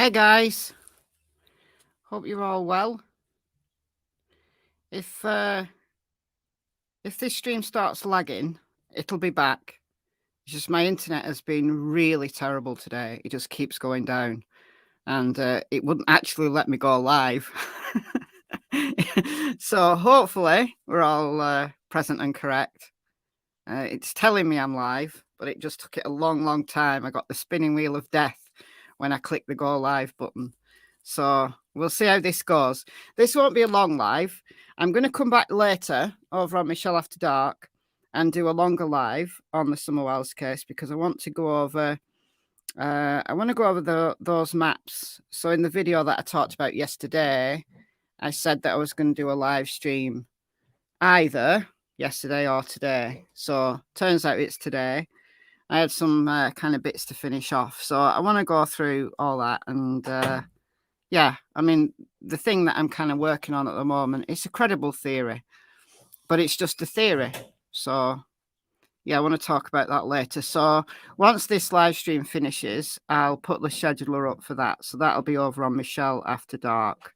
Hey guys, hope you're all well. If this stream starts lagging, it'll be back. It's just my internet has been really terrible today. It just keeps going down, and it wouldn't actually let me go live. So hopefully we're all present and correct. It's telling me I'm live, but it just took it a long time. I got the spinning wheel of death when I clicked the go live button. So we'll see how this goes. This won't be a long live. I'm going to come back later over on Michelle After Dark and do a longer live on the Summer Wells case because I want to go over those maps. So in the video that I talked about yesterday, I said that I was going to do a live stream either yesterday or today. So turns out it's today. I had some kind of bits to finish off. So I want to go through all that. And yeah, I mean, the thing that I'm kind of working on at the moment, it's a credible theory, but it's just a theory. So yeah, I want to talk about that later. So once this live stream finishes, I'll put the scheduler up for that. So that'll be over on Michelle After Dark.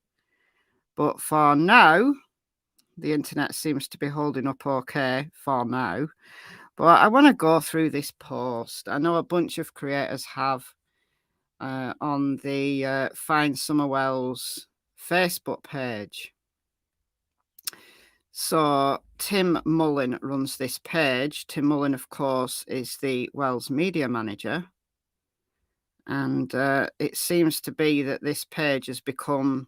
But for now, the internet seems to be holding up okay for now. But I want to go through this post. I know a bunch of creators have on the Find Summer Wells Facebook page. So Tim Mullen runs this page. Tim Mullen, of course, is the Wells media manager. And it seems to be that this page has become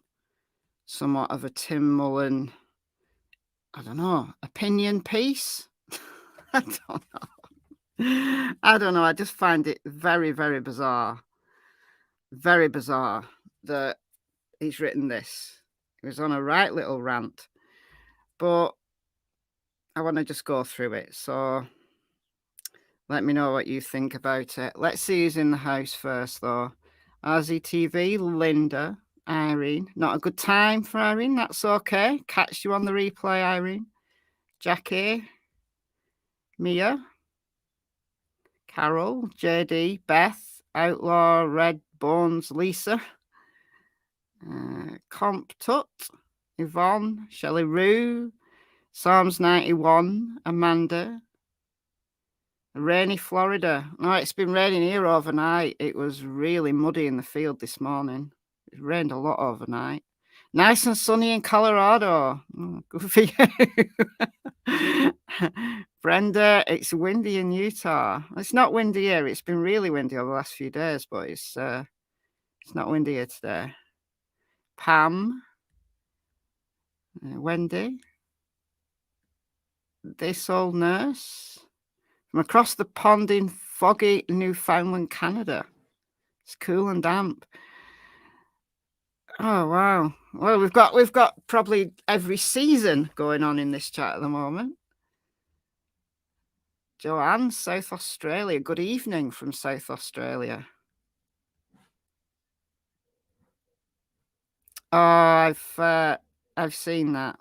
somewhat of a Tim Mullen, I don't know, opinion piece. I don't know. I don't know. I just find it very bizarre. Very bizarre that he's written this. He was on a right little rant. But I want to just go through it. So let me know what you think about it. Let's see who's in the house first, though. RZTV, Linda, Irene. Not a good time for Irene. That's okay. Catch you on the replay, Irene. Jackie, Mia, Carol, JD, Beth, Outlaw, Red, Bones, Lisa, Comp Tut, Yvonne, Shelley Rue, Psalms 91, Amanda, rainy Florida. No, it's been raining here overnight. It was really muddy in the field this morning. It rained a lot overnight. Nice and sunny in Colorado. Oh, good for you. Brenda, it's windy in Utah. It's not windy here. It's been really windy over the last few days, but it's not windy here today. Pam, Wendy, this old nurse from across the pond in foggy Newfoundland, Canada. It's cool and damp. Oh wow! Well, we've got probably every season going on in this chat at the moment. Joanne, South Australia. Good evening from South Australia. Oh, I've seen that.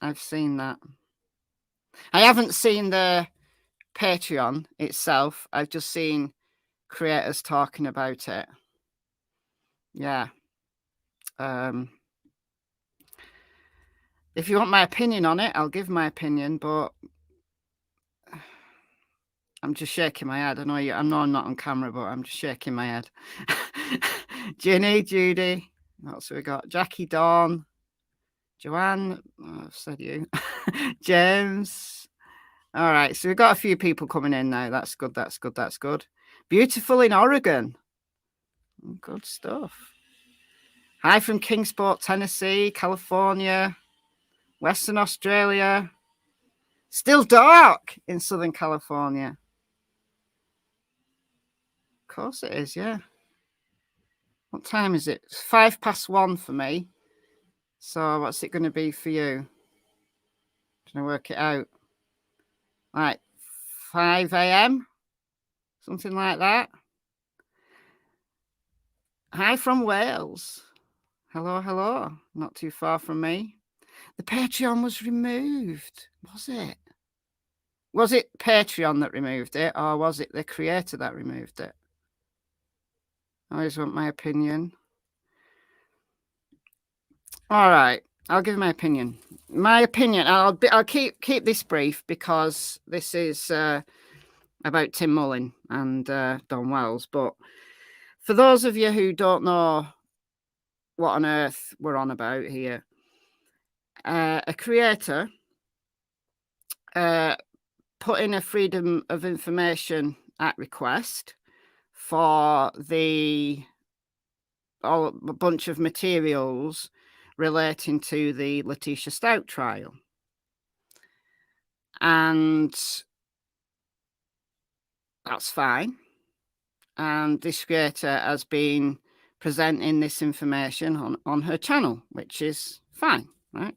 I've seen that. I haven't seen the Patreon itself. I've just seen creators talking about it. Yeah. If you want my opinion on it, I'll give my opinion, but I'm just shaking my head. I know I'm not on camera, but I'm just shaking my head. Ginny, Judy. What else have we got? Jackie, Dawn, Joanne. Oh, I've said you. James. All right, so we've got a few people coming in now. That's good. That's good. That's good. Beautiful in Oregon. Good stuff. Hi from Kingsport, Tennessee, California, Western Australia. Still dark in Southern California. Of course it is, yeah. What time is it? It's 1:05 for me. So what's it going to be for you? Trying to work it out. Like 5 a.m.? Something like that. Hi from Wales. Hello, hello. Not too far from me. The Patreon was removed, was it? Was it Patreon that removed it, or was it the creator that removed it? I always want my opinion. All right, I'll give my opinion. My opinion. I'll keep this brief because this is about Tim Mullen and Don Wells. But for those of you who don't know what on earth we're on about here, a creator put in a Freedom of Information Act request for a bunch of materials relating to the Letitia Stout trial. And that's fine. And this creator has been presenting this information on her channel, which is fine, right?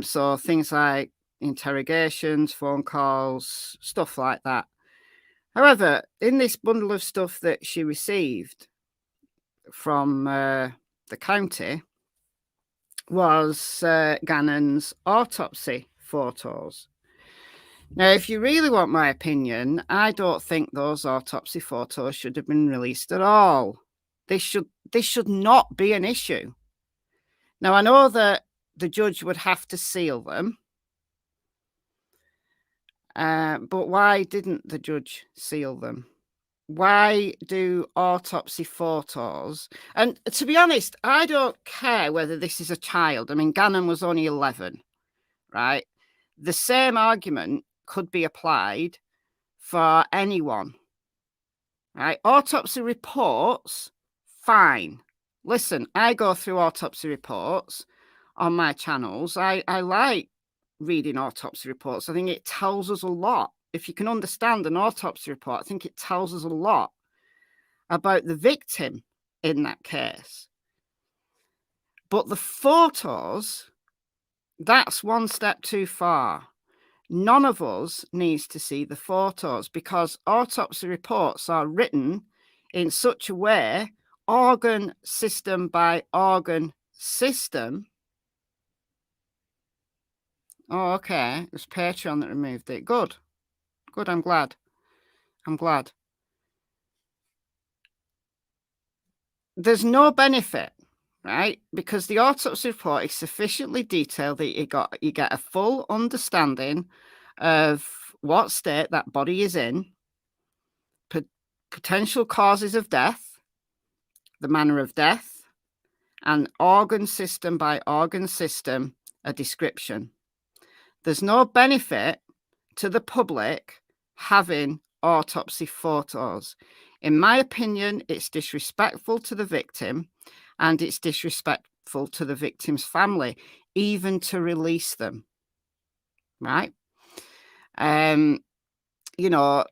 So things like interrogations, phone calls, stuff like that. However, in this bundle of stuff that she received from the county was Gannon's autopsy photos. Now, if you really want my opinion, I don't think those autopsy photos should have been released at all. This should not be an issue. Now, I know that the judge would have to seal them, but why didn't the judge seal them? Why do autopsy photos? And to be honest, I don't care whether this is a child. I mean, Gannon was only 11, right? The same argument could be applied for anyone, right? Autopsy reports, fine. Listen, I go through autopsy reports on my channels. I like reading autopsy reports. I think it tells us a lot. If you can understand an autopsy report, I think it tells us a lot about the victim in that case. But the photos, that's one step too far. None of us needs to see the photos because autopsy reports are written in such a way, organ system by organ system. Oh, okay. It was Patreon that removed it. Good. Good. I'm glad. There's no benefit, right? Because the autopsy report is sufficiently detailed that you get a full understanding of what state that body is in, potential causes of death, the manner of death, and organ system by organ system, a description. There's no benefit to the public having autopsy photos. In my opinion, it's disrespectful to the victim and it's disrespectful to the victim's family, even to release them, right? You know,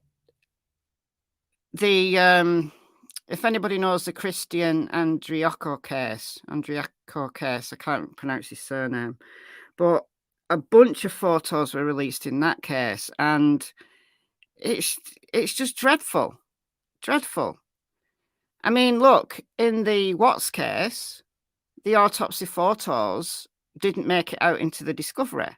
if anybody knows the Christian Andriaco case, I can't pronounce his surname, but a bunch of photos were released in that case, and it's just dreadful. I mean, look, in the Watts case, the autopsy photos didn't make it out into the discovery.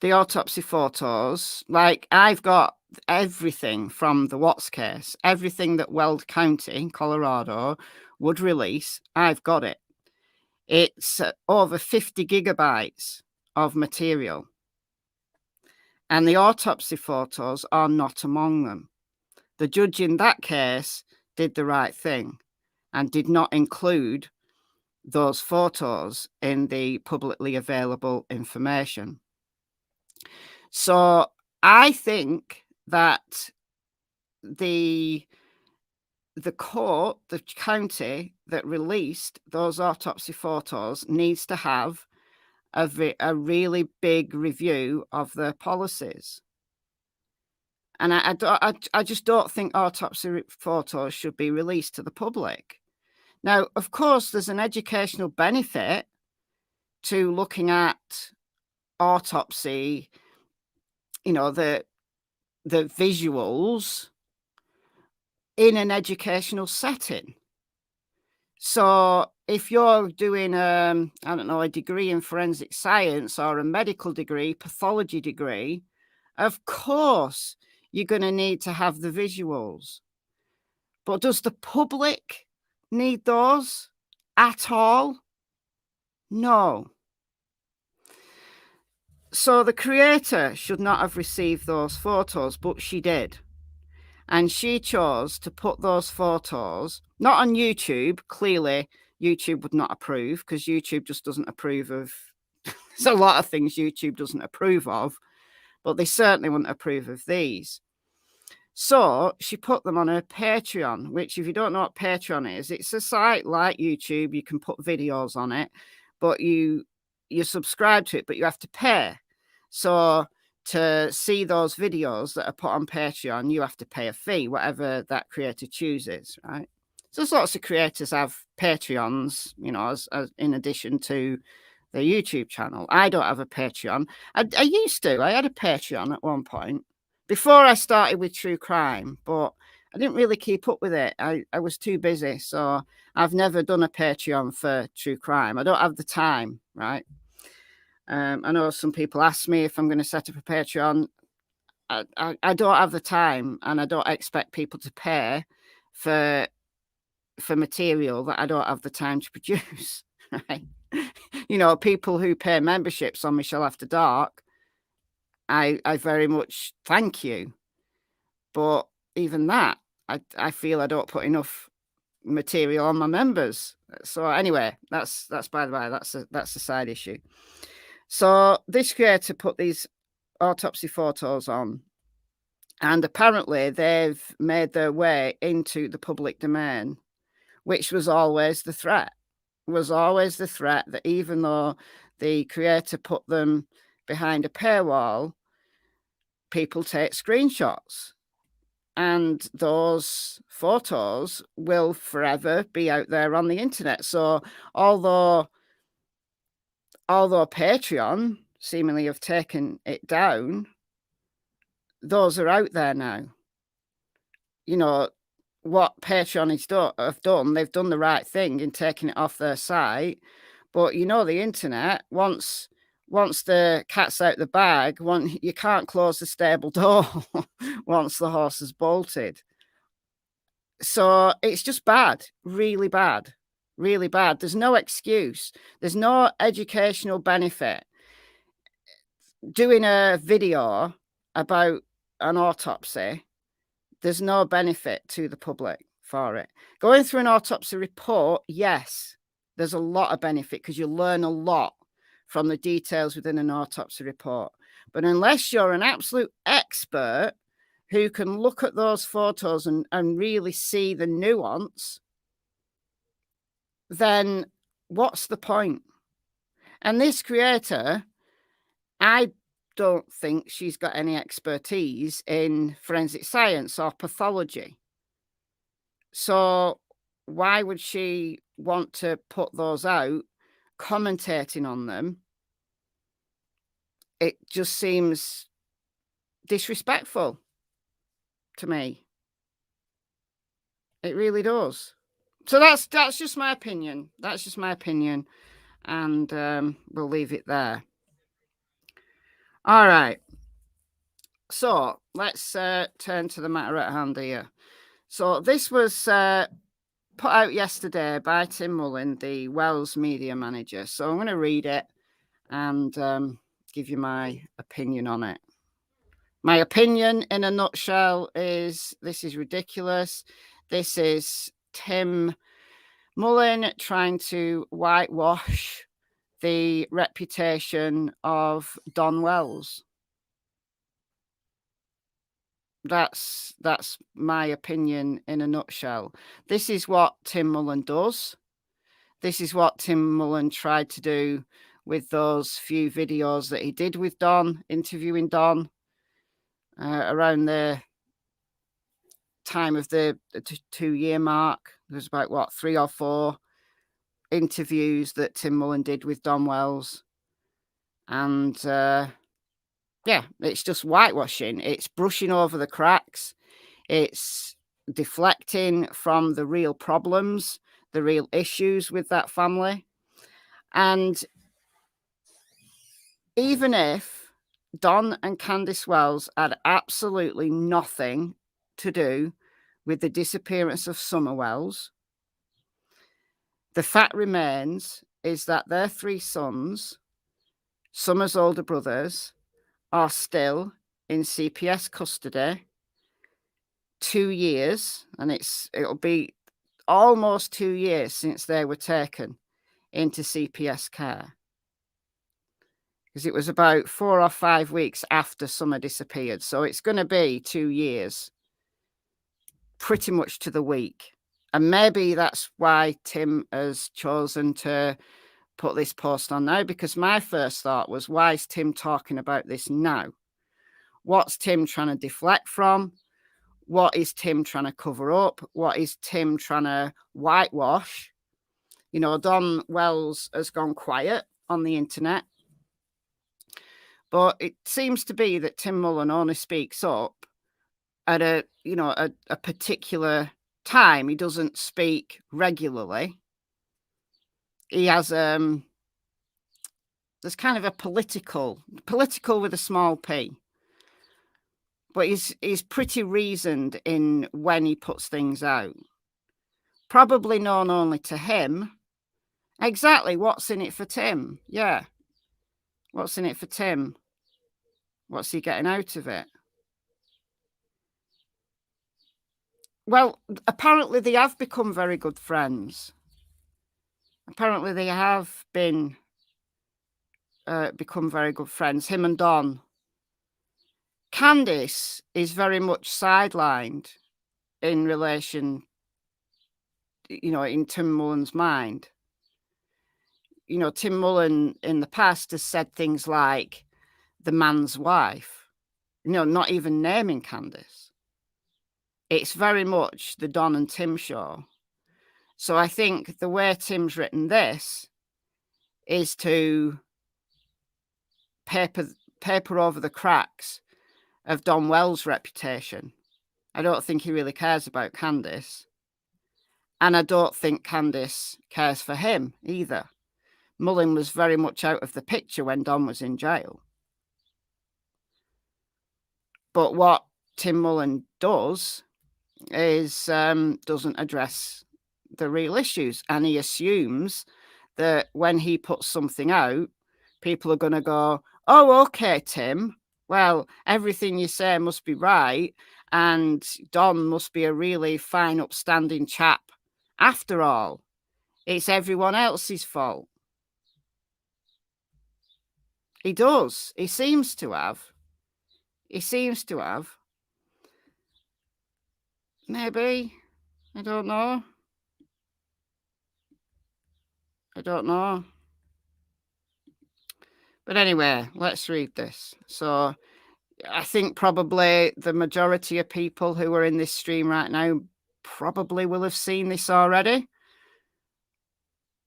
The autopsy photos, like I've got everything from the Watts case, everything that Weld County, Colorado, would release, I've got it. It's over 50 gigabytes of material. And the autopsy photos are not among them. The judge in that case did the right thing and did not include those photos in the publicly available information. So I think that the court, the county that released those autopsy photos needs to have a really big review of their policies. And I just don't think autopsy photos should be released to the public. Now, of course, there's an educational benefit to looking at autopsy, you know, the visuals in an educational setting. So if you're doing, I don't know, a degree in forensic science or a medical degree, pathology degree, of course, you're going to need to have the visuals. But does the public need those? at all? No. So the creator should not have received those photos, but she did. And she chose to put those photos, not on YouTube. Clearly, YouTube would not approve, because YouTube just doesn't approve of there's a lot of things YouTube doesn't approve of, but they certainly wouldn't approve of these. So she put them on her Patreon, which, if you don't know what Patreon is, it's a site like YouTube. You can put videos on it, but you subscribe to it, but you have to pay. So to see those videos that are put on Patreon, you have to pay a fee, whatever that creator chooses, right? So lots of creators have Patreons, you know, as in addition to their YouTube channel. I don't have a Patreon. I used to. I had a Patreon at one point before I started with true crime, but I didn't really keep up with it. I was too busy, so I've never done a Patreon for true crime. I don't have the time, right? I know some people ask me if I'm going to set up a Patreon. I don't have the time, and I don't expect people to pay for material that I don't have the time to produce, right? You know, people who pay memberships on Michelle After Dark, I very much thank you. But even that, I feel I don't put enough material on my members. So anyway, that's by the way, that's a side issue. So this creator put these autopsy photos on, and apparently they've made their way into the public domain, which was always the threat. Was always the threat that even though the creator put them behind a paywall, people take screenshots, and those photos will forever be out there on the internet. So although Patreon seemingly have taken it down, those are out there now. You know, what Patreon have done, they've done the right thing in taking it off their site. But you know, the internet, once the cat's out the bag, you can't close the stable door once the horse has bolted. So it's just bad, really bad, really bad. There's no excuse. There's no educational benefit doing a video about an autopsy. There's no benefit to the public for it. Going through an autopsy report, yes, there's a lot of benefit, because you learn a lot from the details within an autopsy report. But unless you're an absolute expert who can look at those photos and really see the nuance, then what's the point? And this creator, I don't think she's got any expertise in forensic science or pathology. So why would she want to put those out, commentating on them? It just seems disrespectful to me. It really does. So that's just my opinion. That's just my opinion. And we'll leave it there. All right. So let's turn to the matter at hand here. So this was put out yesterday by Tim Mullen, the Wells media manager. So I'm going to read it and give you my opinion on it. My opinion in a nutshell is this is ridiculous. This is Tim Mullen trying to whitewash the reputation of Don Wells. That's my opinion in a nutshell. This is what Tim Mullen does. This is what Tim Mullen tried to do with those few videos that he did with Don, interviewing Don around the time of the 2-year mark. There's about 3 or 4 interviews that Tim Mullen did with Don Wells. And yeah, it's just whitewashing. It's brushing over the cracks. It's deflecting from the real problems, the real issues with that family. And even if Don and Candice Wells had absolutely nothing to do with the disappearance of Summer Wells, The fact remains is that their 3 sons, Summer's older brothers, are still in CPS custody 2 years, and it'll be almost 2 years since they were taken into CPS care. Because it was about 4 or 5 weeks after Summer disappeared. So it's going to be 2 years, pretty much to the week. And maybe that's why Tim has chosen to put this post on now, because my first thought was, why is Tim talking about this now? What's Tim trying to deflect from? What is Tim trying to cover up? What is Tim trying to whitewash? You know, Don Wells has gone quiet on the internet. But it seems to be that Tim Mullen only speaks up at a particular time. He doesn't speak regularly. He has there's kind of a political with a small p. But he's pretty reasoned in when he puts things out. Probably known only to him. Exactly, what's in it for Tim? Yeah. What's in it for Tim? What's he getting out of it? Well, apparently they have become very good friends. Apparently they have become very good friends, him and Don. Candice is very much sidelined in relation, in Tim Mullen's mind. Tim Mullen in the past has said things like the man's wife, not even naming Candice. It's very much the Don and Tim show. So I think the way Tim's written this is to paper over the cracks of Don Wells' reputation. I don't think he really cares about Candice. And I don't think Candice cares for him either. Mullen was very much out of the picture when Don was in jail. But what Tim Mullen does is doesn't address the real issues. And he assumes that when he puts something out, people are going to go, oh, okay, Tim. Well, everything you say must be right. And Don must be a really fine, upstanding chap. After all, it's everyone else's fault. He does. He seems to have. Maybe. I don't know. But anyway, let's read this. So I think probably the majority of people who are in this stream right now probably will have seen this already.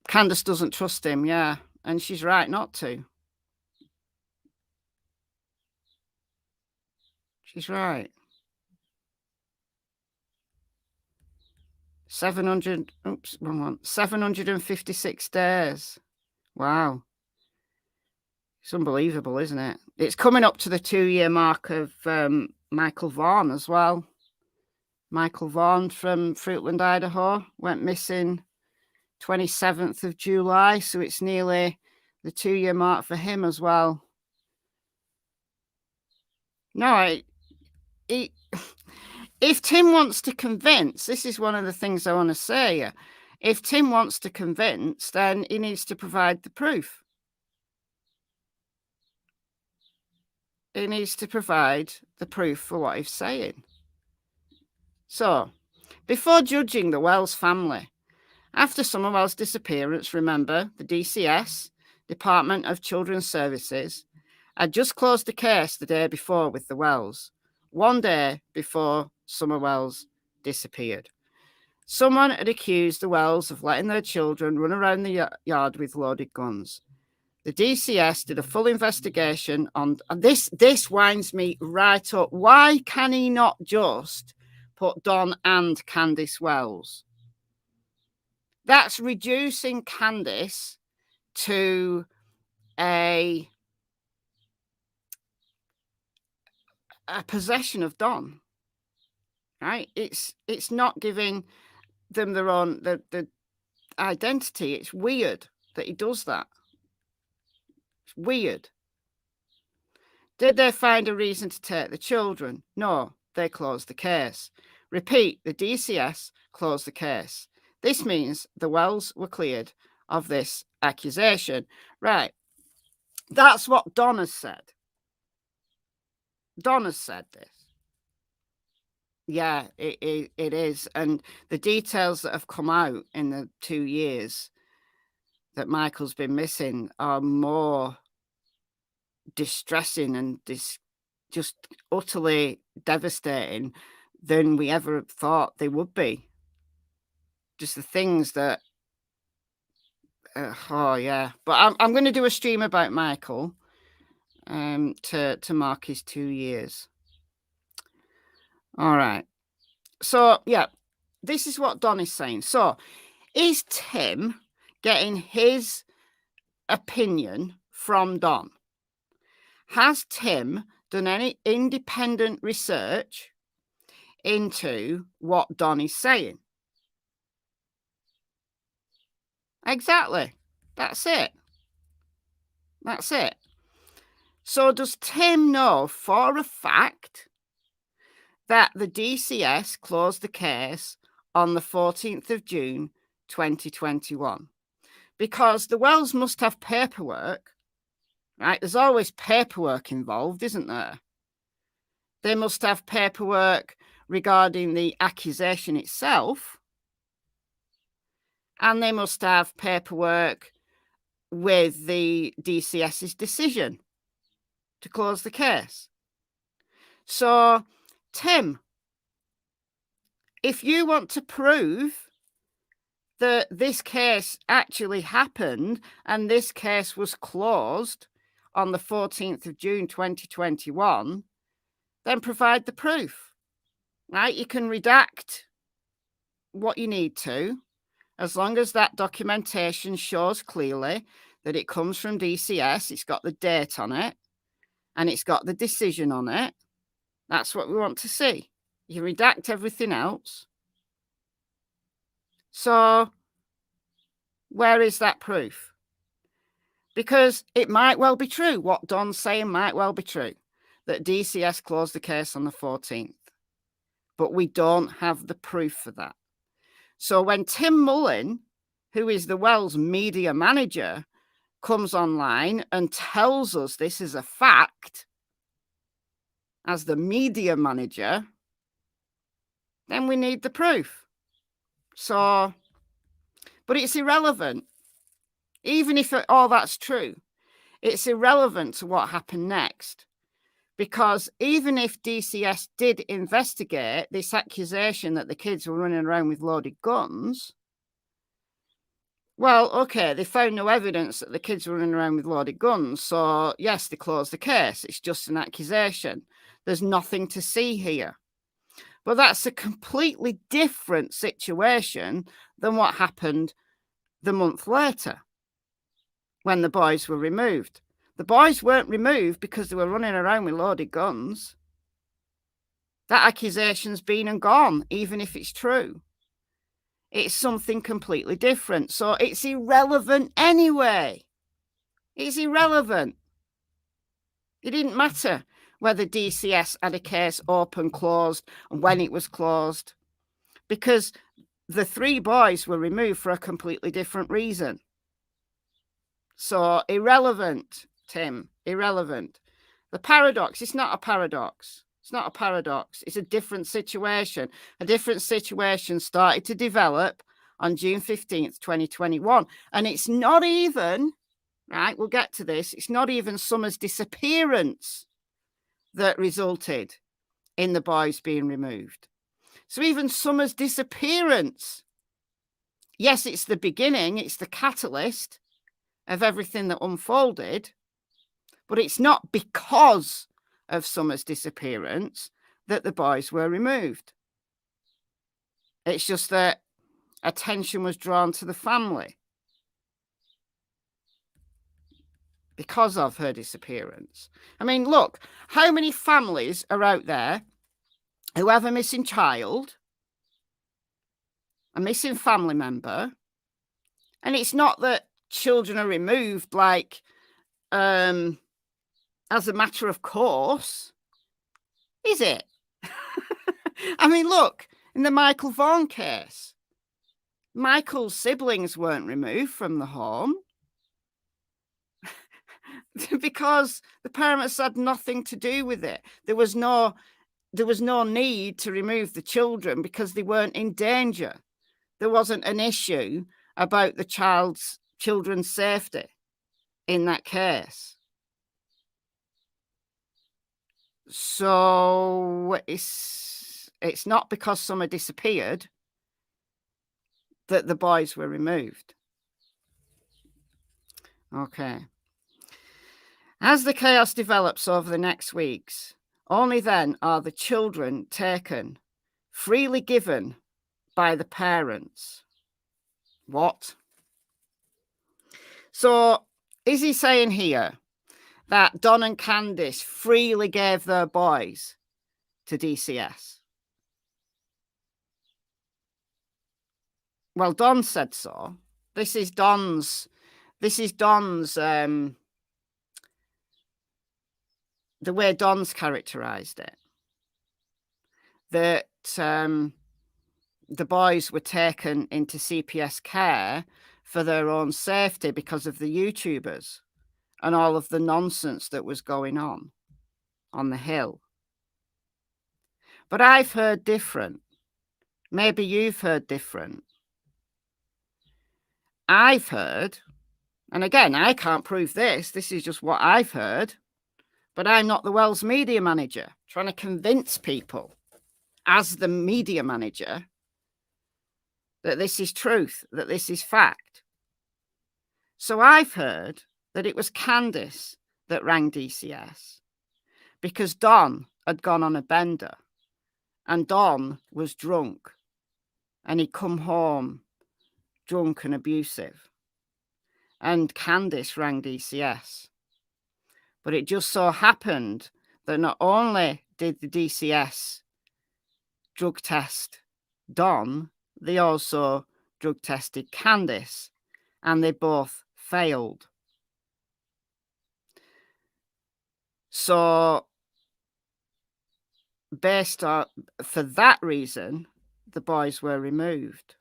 Candice doesn't trust him, yeah. And she's right not to. She's right. 756 days. Wow. It's unbelievable, isn't it? It's coming up to the 2-year mark of Michael Vaughn as well. Michael Vaughn from Fruitland, Idaho, went missing 27th of July. So it's nearly the 2-year mark for him as well. No, if Tim wants to convince, this is one of the things I want to say. If Tim wants to convince, then he needs to provide the proof. He needs to provide the proof for what he's saying. So, before judging the Wells family, after Summer Wells' disappearance, remember, the DCS, Department of Children's Services, had just closed the case the day before with the Wells, one day before Summer Wells disappeared. Someone had accused the Wells of letting their children run around the yard with loaded guns. The DCS did a full investigation on this. This winds me right up. Why can he not just put Don and Candice Wells? That's reducing Candice to a possession of Don, right? It's not giving them their own identity. It's weird that he does that. It's weird. Did they find a reason to take the children? No, they closed the case. Repeat, the DCS closed the case. This means the Wells were cleared of this accusation. Right. That's what Donna's said. Donna's said this. Yeah, it is. And the details that have come out in the 2 years that Michael's been missing are more distressing and just utterly devastating than we ever thought they would be. Just the things that, oh yeah. But I'm going to do a stream about Michael to mark his 2 years. All right. So, yeah, this is what Don is saying. So, is Tim getting his opinion from Don? Has Tim done any independent research into what Don is saying? Exactly. That's it. That's it. So, does Tim know for a fact that the DCS closed the case on the 14th of June, 2021? Because the Wells must have paperwork, right? There's always paperwork involved, isn't there? They must have paperwork regarding the accusation itself, and they must have paperwork with the DCS's decision to close the case. So, Tim, if you want to prove that this case actually happened and this case was closed on the 14th of June 2021, then provide the proof, right? You can redact what you need to, as long as that documentation shows clearly that it comes from DCS, it's got the date on it, and it's got the decision on it. That's what we want to see. You redact everything else. So, where is that proof? Because it might well be true. What Don's saying might well be true, that DCS closed the case on the 14th. But we don't have the proof for that. So when Tim Mullen, who is the Wells media manager, comes online and tells us this is a fact, as the media manager, then we need the proof. So, but it's irrelevant. Even if all that's true, it's irrelevant to what happened next. Because even if DCS did investigate this accusation that the kids were running around with loaded guns, well, okay, they found no evidence that the kids were running around with loaded guns. So, yes, they closed the case. It's just an accusation. There's nothing to see here. But that's a completely different situation than what happened the month later when the boys were removed. The boys weren't removed because they were running around with loaded guns. That accusation's been and gone, even if it's true. It's something completely different. So it's irrelevant anyway. It's irrelevant. It didn't matter whether DCS had a case open, closed, and when it was closed, because the 3 boys were removed for a completely different reason. So irrelevant, Tim, irrelevant. The paradox, it's not a paradox. It's not a paradox. It's a different situation. A different situation started to develop on June 15th, 2021. And it's not even, right, we'll get to this, it's not even Summer's disappearance that resulted in the boys being removed. So even Summer's disappearance, yes, it's the beginning, it's the catalyst of everything that unfolded, but it's not because of Summer's disappearance that the boys were removed. It's just that attention was drawn to the family because of her disappearance. I mean, look, how many families are out there who have a missing child, a missing family member, And it's not that children are removed like as a matter of course, is it? I mean, look, in the Michael Vaughan case, Michael's siblings weren't removed from the home because the parents had nothing to do with it. There was no need to remove the children because they weren't in danger. There wasn't an issue about the children's safety in that case. So it's not because some had disappeared that the boys were removed. Okay. As the chaos develops over the next weeks, only then are the children taken, freely given by the parents. What? So is he saying here that Don and Candice freely gave their boys to DCS? Well, Don said so. This is Don's the way Don's characterized it, that the boys were taken into CPS care for their own safety because of the YouTubers and all of the nonsense that was going on the Hill. But I've heard different. Maybe you've heard different. I've heard, and again, I can't prove this. This is just what I've heard. But I'm not the Wells media manager trying to convince people as the media manager that this is truth, that this is fact. So I've heard that it was Candice that rang DCS because Don had gone on a bender and Don was drunk and he'd come home drunk and abusive. And Candice rang DCS. But it just so happened that not only did the DCS drug test Don, they also drug tested Candice, and they both failed. So, for that reason, the boys were removed.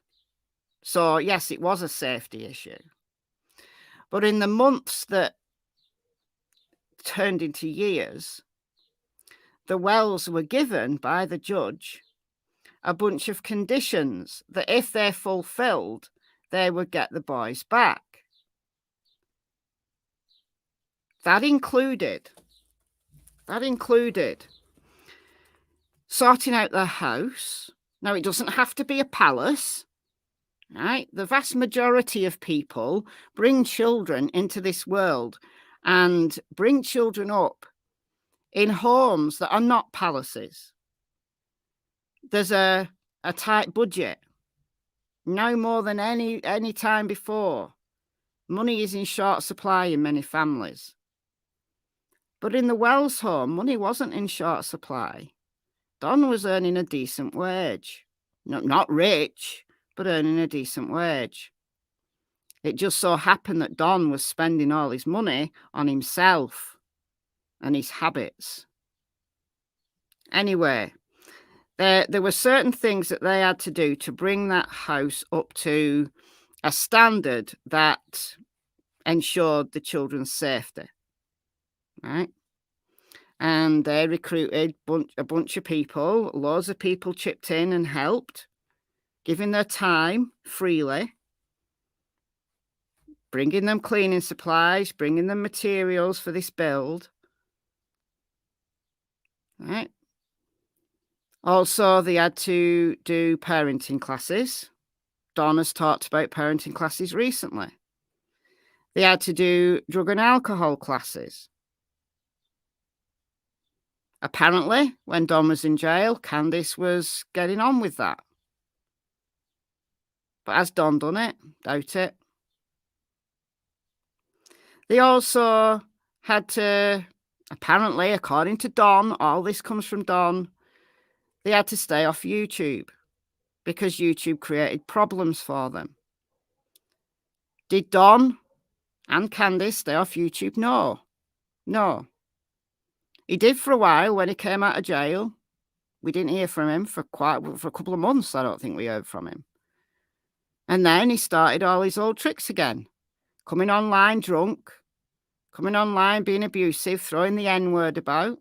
So, yes, it was a safety issue. But in the months that turned into years, the Wells were given by the judge a bunch of conditions that if they're fulfilled, they would get the boys back. That included sorting out their house. Now, it doesn't have to be a palace, right? The vast majority of people bring children into this world and bring children up in homes that are not palaces. There's a tight budget, no more than any time before. Money is in short supply in many families. But in the Wells home, money wasn't in short supply. Don was earning a decent wage. Not rich, but earning a decent wage. It just so happened that Don was spending all his money on himself and his habits. Anyway, there were certain things that they had to do to bring that house up to a standard that ensured the children's safety, right? And they recruited a bunch of people. Loads of people chipped in and helped, giving their time freely, bringing them cleaning supplies, bringing them materials for this build. Right. Also, they had to do parenting classes. Don has talked about parenting classes recently. They had to do drug and alcohol classes. Apparently, when Don was in jail, Candice was getting on with that. But has Don done it? Doubt it. They also had to, apparently, according to Don, all this comes from Don, they had to stay off YouTube because YouTube created problems for them. Did Don and Candice stay off YouTube? No. No. He did for a while when he came out of jail. We didn't hear from him for a couple of months. I don't think we heard from him. And then he started all his old tricks again. Coming online drunk, coming online being abusive, throwing the N-word about.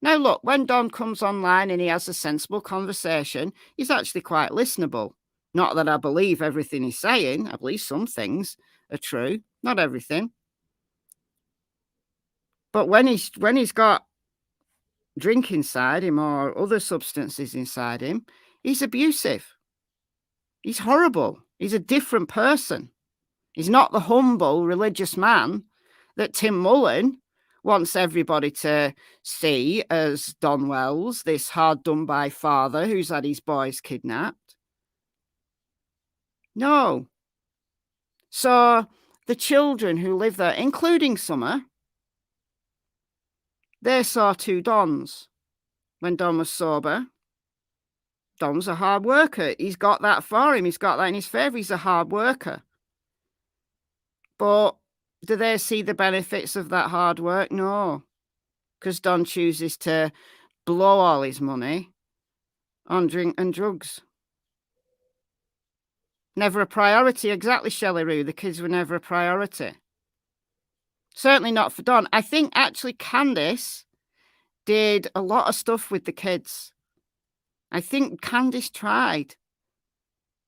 Now, look, when Don comes online and he has a sensible conversation, he's actually quite listenable. Not that I believe everything he's saying. I believe some things are true, not everything. But when he's got drink inside him or other substances inside him, he's abusive. He's horrible. He's a different person. He's not the humble religious man that Tim Mullen wants everybody to see as Don Wells, this hard done by father who's had his boys kidnapped. No. So the children who live there, including Summer, they saw two Dons when Don was sober. Don's a hard worker. He's got that for him. He's got that in his favour. He's a hard worker. But do they see the benefits of that hard work? No. Because Don chooses to blow all his money on drink and drugs. Never a priority. Exactly, Shelley Roo. The kids were never a priority. Certainly not for Don. I think actually Candice did a lot of stuff with the kids. I think Candice tried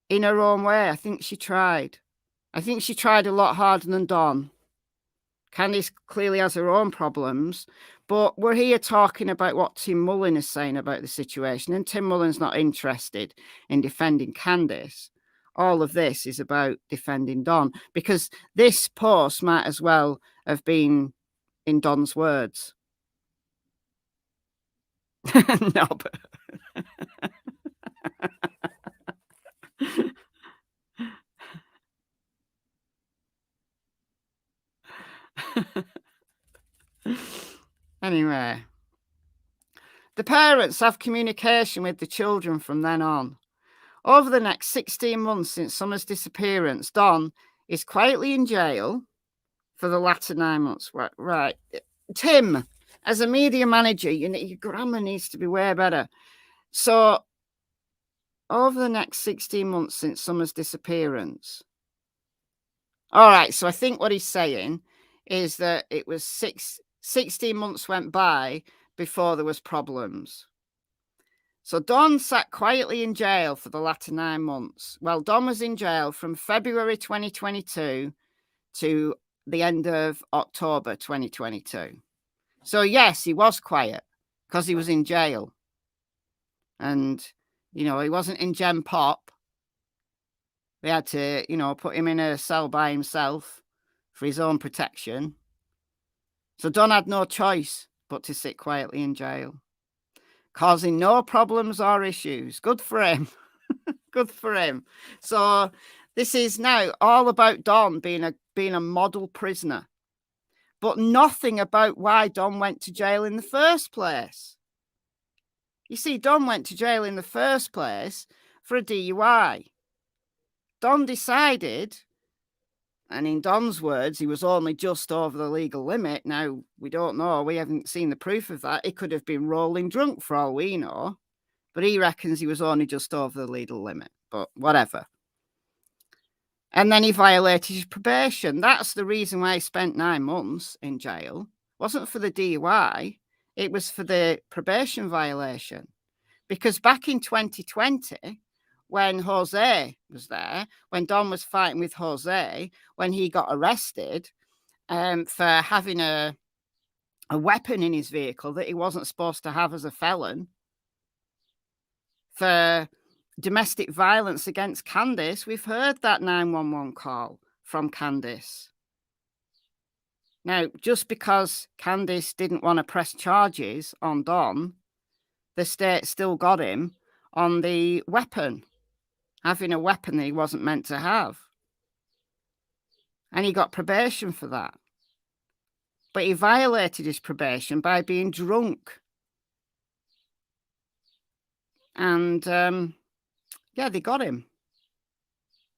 in her own way. I think she tried. I think she tried a lot harder than Don. Candice clearly has her own problems, but we're here talking about what Tim Mullen is saying about the situation, and Tim Mullen's not interested in defending Candice. All of this is about defending Don, because this post might as well have been in Don's words. No, but... Anyway, the parents have communication with the children from then on. Over the next 16 months since Summer's disappearance, Don is quietly in jail for the latter 9 months. Right. Tim, as a media manager, your grammar needs to be way better. So, over the next 16 months since Summer's disappearance. All right, so I think what he's saying is that it was 16 months went by before there was problems. So Don sat quietly in jail for the latter 9 months. Well, Don was in jail from February 2022 to the end of October 2022. So yes, he was quiet because he was in jail. And, he wasn't in Gen Pop. They had to, put him in a cell by himself for his own protection. So Don had no choice but to sit quietly in jail, causing no problems or issues. Good for him. Good for him. So this is now all about Don being a model prisoner, but nothing about why Don went to jail in the first place. You see, Don went to jail in the first place for a DUI. Don decided, and in Don's words, he was only just over the legal limit. Now, we don't know. We haven't seen the proof of that. He could have been rolling drunk for all we know. But he reckons he was only just over the legal limit. But whatever. And then he violated his probation. That's the reason why he spent 9 months in jail. It wasn't for the DUI. It was for the probation violation. Because back in 2020... when Jose was there, when Don was fighting with Jose, when he got arrested for having a weapon in his vehicle that he wasn't supposed to have as a felon, for domestic violence against Candice, we've heard that 911 call from Candice. Now, just because Candice didn't want to press charges on Don, the state still got him on the weapon. Having a weapon that he wasn't meant to have. And he got probation for that. But he violated his probation by being drunk. And, they got him.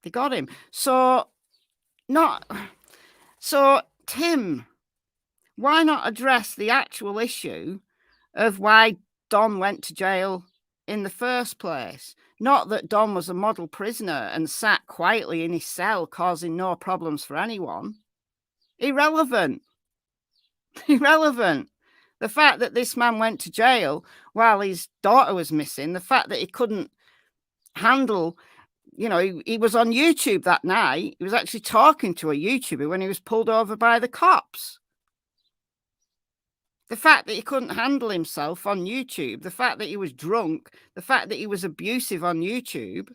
They got him. So, not. So, Tim, why not address the actual issue of why Don went to jail in the first place? Not that Don was a model prisoner and sat quietly in his cell causing no problems for anyone. Irrelevant. Irrelevant. The fact that this man went to jail while his daughter was missing, the fact that he couldn't handle, you know, he was on YouTube that night. He was actually talking to a YouTuber when he was pulled over by the cops. The fact that he couldn't handle himself on YouTube, the fact that he was drunk, the fact that he was abusive on YouTube,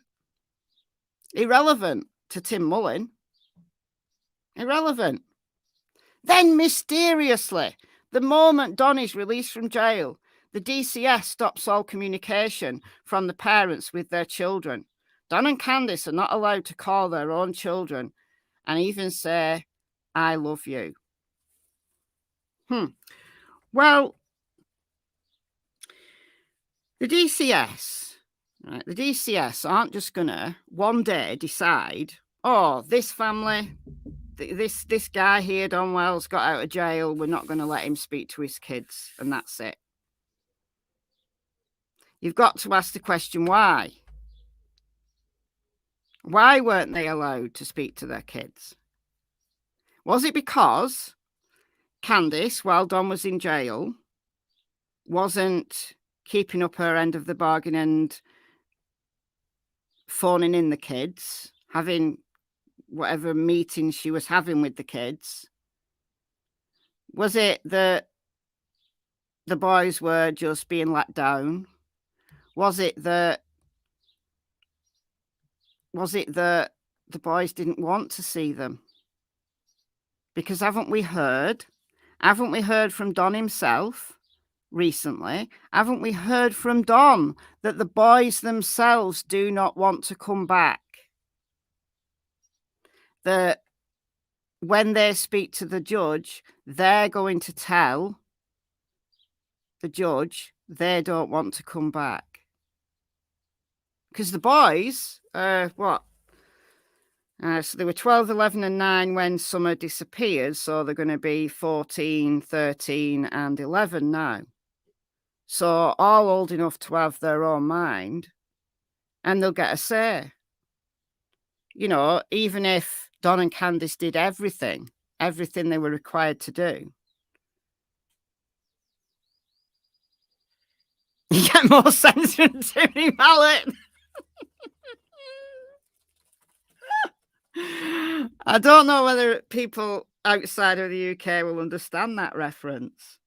irrelevant to Tim Mullen. Irrelevant. Then mysteriously, the moment Don is released from jail, the DCS stops all communication from the parents with their children. Don and Candice are not allowed to call their own children and even say, I love you. Well, the DCS, right? The DCS aren't just going to one day decide, oh, this family, this guy here, Don Wells, got out of jail. We're not going to let him speak to his kids, and that's it. You've got to ask the question, why? Why weren't they allowed to speak to their kids? Was it because Candice, while Don was in jail, wasn't keeping up her end of the bargain and phoning in the kids, having whatever meetings she was having with the kids? Was it that the boys were just being let down? Was it that the boys didn't want to see them? Because haven't we heard from Don himself recently? Haven't we heard from Don that the boys themselves do not want to come back? That when they speak to the judge, they're going to tell the judge they don't want to come back. Because the boys, so they were 12, 11 and 9 when Summer disappeared. So they're going to be 14, 13 and 11 now. So all old enough to have their own mind, and they'll get a say. You know, even if Don and Candice did everything they were required to do. You get more sense from Timmy Mallet. I don't know whether people outside of the UK will understand that reference.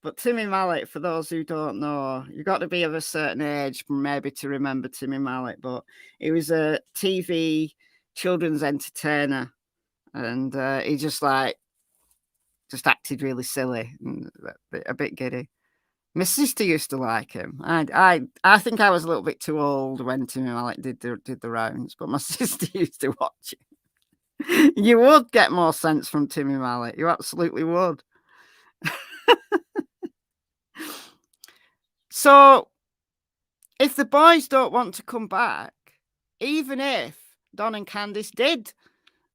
But Timmy Mallet, for those who don't know, you've got to be of a certain age maybe to remember Timmy Mallet. But he was a TV children's entertainer. And he just acted really silly and a bit giddy. My sister used to like him. I think I was a little bit too old when Timmy Mallet did the rounds, but my sister used to watch it. You would get more sense from Timmy Mallet. You absolutely would. So, if the boys don't want to come back, even if Don and Candice did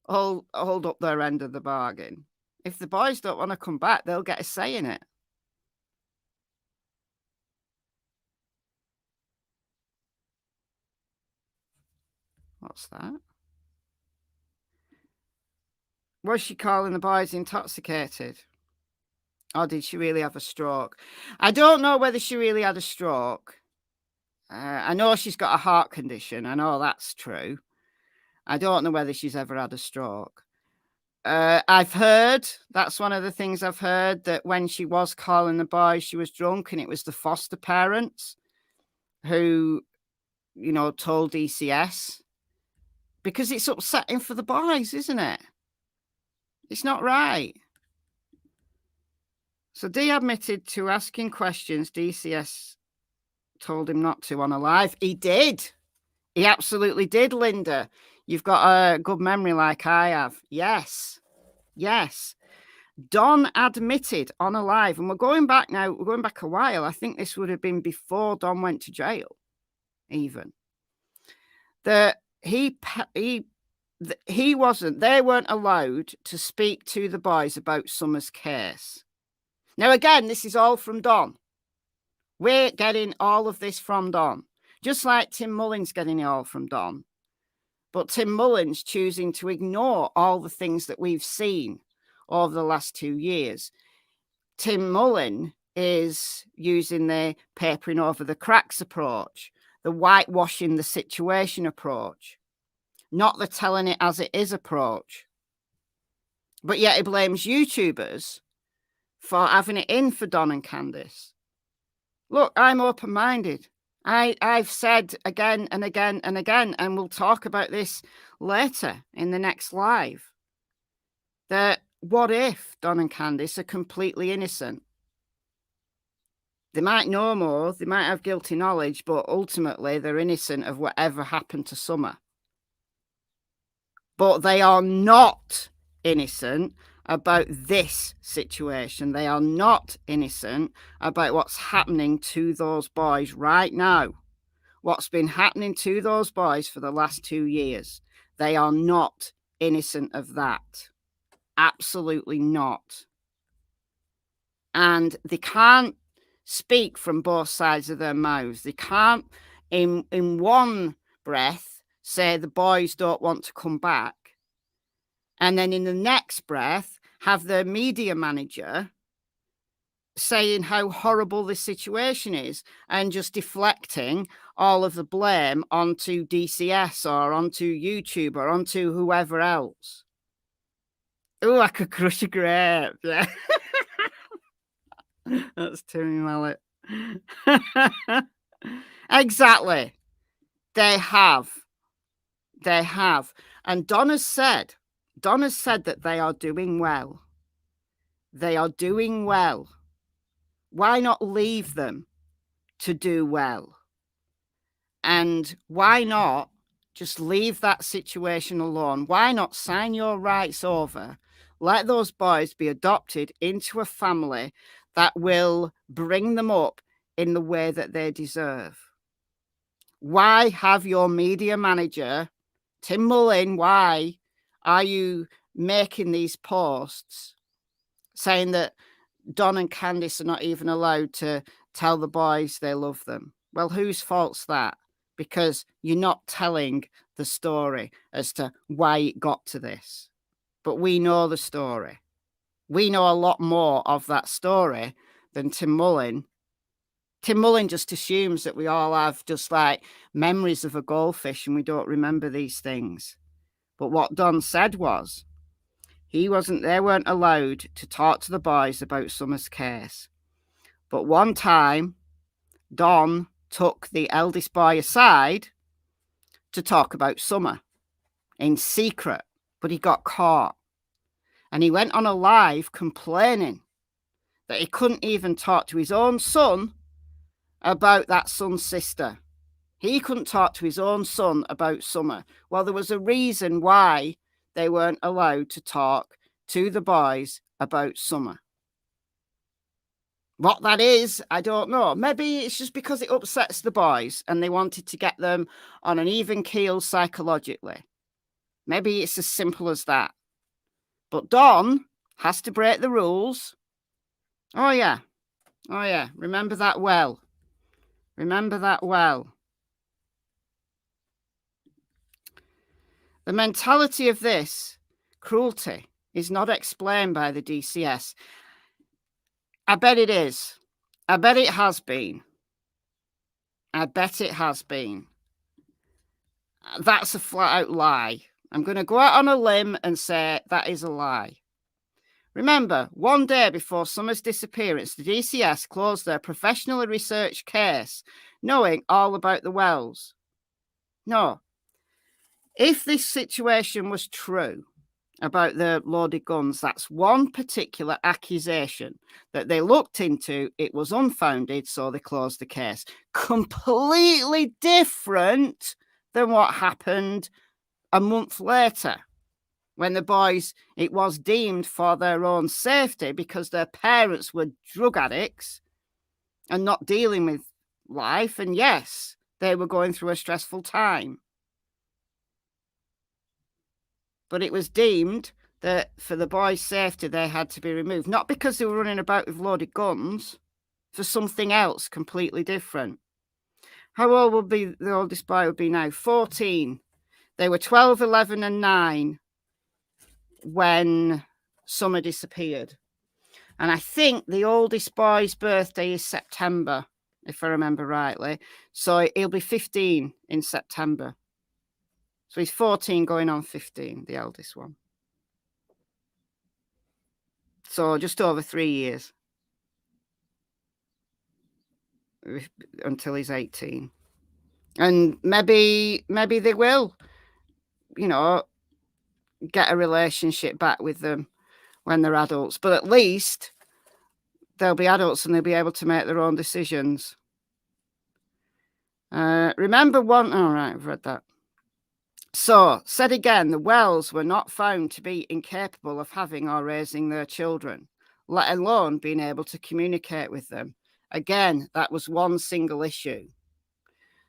hold up their end of the bargain, if the boys don't want to come back, they'll get a say in it. What's that? Was she calling the boys intoxicated? Or did she really have a stroke? I don't know whether she really had a stroke. I know she's got a heart condition. I know that's true. I don't know whether she's ever had a stroke. I've heard, that's one of the things I've heard, that when she was calling the boys, she was drunk, and it was the foster parents who, you know, told DCS. Because it's upsetting for the boys, isn't it? It's not right. So D admitted to asking questions DCS told him not to on a live. He did. He absolutely did, Linda. You've got a good memory like I have. Yes. Yes. Don admitted on a live, and we're going back now. We're going back a while. I think this would have been before Don went to jail, even. That he They weren't allowed to speak to the boys about Summer's case. Now, again, this is all from Don. We're getting all of this from Don, just like Tim Mullen's getting it all from Don. But Tim Mullen's choosing to ignore all the things that we've seen over the last 2 years. Tim Mullen is using the papering over the cracks approach, the whitewashing the situation approach, not the telling it as it is approach. But yet he blames YouTubers for having it in for Don and Candice. Look, I'm open-minded. I've said again and again and again, and we'll talk about this later in the next live, that what if Don and Candice are completely innocent? They might know more, they might have guilty knowledge, but ultimately they're innocent of whatever happened to Summer. But they are not innocent about this situation. They are not innocent about what's happening to those boys right now. What's been happening to those boys for the last 2 years. They are not innocent of that. Absolutely not. And they can't speak from both sides of their mouths. They can't, in one breath, say the boys don't want to come back, and then in the next breath have their media manager saying how horrible this situation is and just deflecting all of the blame onto DCS or onto YouTube or onto whoever else. Oh, I could crush a grape. Yeah. That's Timmy Mallet. Exactly. They have. They have. And Don has said that they are doing well. They are doing well. Why not leave them to do well? And why not just leave that situation alone? Why not sign your rights over? Let those boys be adopted into a family that will bring them up in the way that they deserve. Why have your media manager, Tim Mullen, why are you making these posts saying that Don and Candice are not even allowed to tell the boys they love them? Well, whose fault's that? Because you're not telling the story as to why it got to this. But we know the story. We know a lot more of that story than Tim Mullen. Tim Mullen just assumes that we all have just like memories of a goldfish and we don't remember these things. But what Don said was, they weren't allowed to talk to the boys about Summer's case. But one time, Don took the eldest boy aside to talk about Summer in secret, but he got caught. And he went on a live complaining that he couldn't even talk to his own son about that son's sister. He couldn't talk to his own son about Summer. Well, there was a reason why they weren't allowed to talk to the boys about Summer. What that is, I don't know. Maybe it's just because it upsets the boys and they wanted to get them on an even keel psychologically. Maybe it's as simple as that. But Don has to break the rules. Oh, yeah. Oh, yeah. Remember that well. Remember that well. The mentality of this cruelty is not explained by the DCS. I bet it is. I bet it has been. I bet it has been. That's a flat-out lie. I'm going to go out on a limb and say that is a lie. Remember, one day before Summer's disappearance, the DCS closed their professionally researched case, knowing all about the wells. No. If this situation was true about the loaded guns, that's one particular accusation that they looked into. It was unfounded, so they closed the case. Completely different than what happened a month later, when the boys, it was deemed for their own safety because their parents were drug addicts and not dealing with life. And yes, they were going through a stressful time. but it was deemed that for the boys' safety, they had to be removed. Not because they were running about with loaded guns, for something else completely different. How old would be the oldest boy would be now? 14. They were 12, 11, and 9 when Summer disappeared. And I think the oldest boy's birthday is September, if I remember rightly. So he'll be 15 in September. So he's 14 going on 15, the eldest one. So just over 3 years until he's 18. And maybe they will, you know, get a relationship back with them when they're adults. But at least they'll be adults and they'll be able to make their own decisions. Remember one... Oh, right, I've read that. So, said again, the Wells were not found to be incapable of having or raising their children, let alone being able to communicate with them. Again, that was one single issue.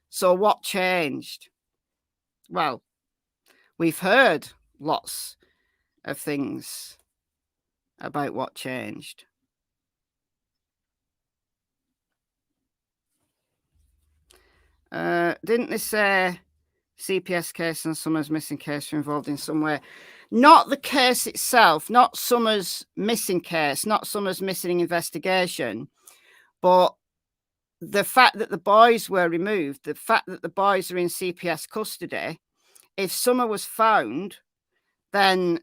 So what changed? Well, we've heard lots of things about what changed. Didn't they say CPS case and Summer's missing case are involved in some way? Not the case itself, not Summer's missing case, not Summer's missing investigation, but the fact that the boys were removed, the fact that the boys are in CPS custody. If Summer was found, then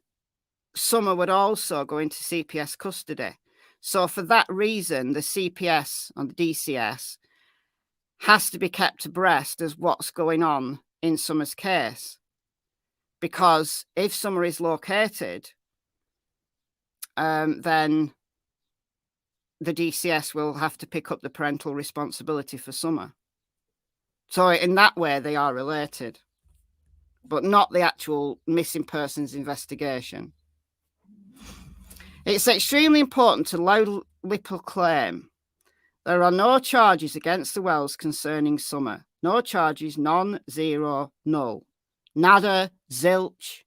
Summer would also go into CPS custody. So for that reason, the CPS and the DCS has to be kept abreast as what's going on in Summer's case. Because if Summer is located, then the DCS will have to pick up the parental responsibility for Summer. So in that way, they are related, but not the actual missing persons investigation. It's extremely important to loudly proclaim there are no charges against the Wells concerning Summer. No charges, none, zero, null. Nada, zilch,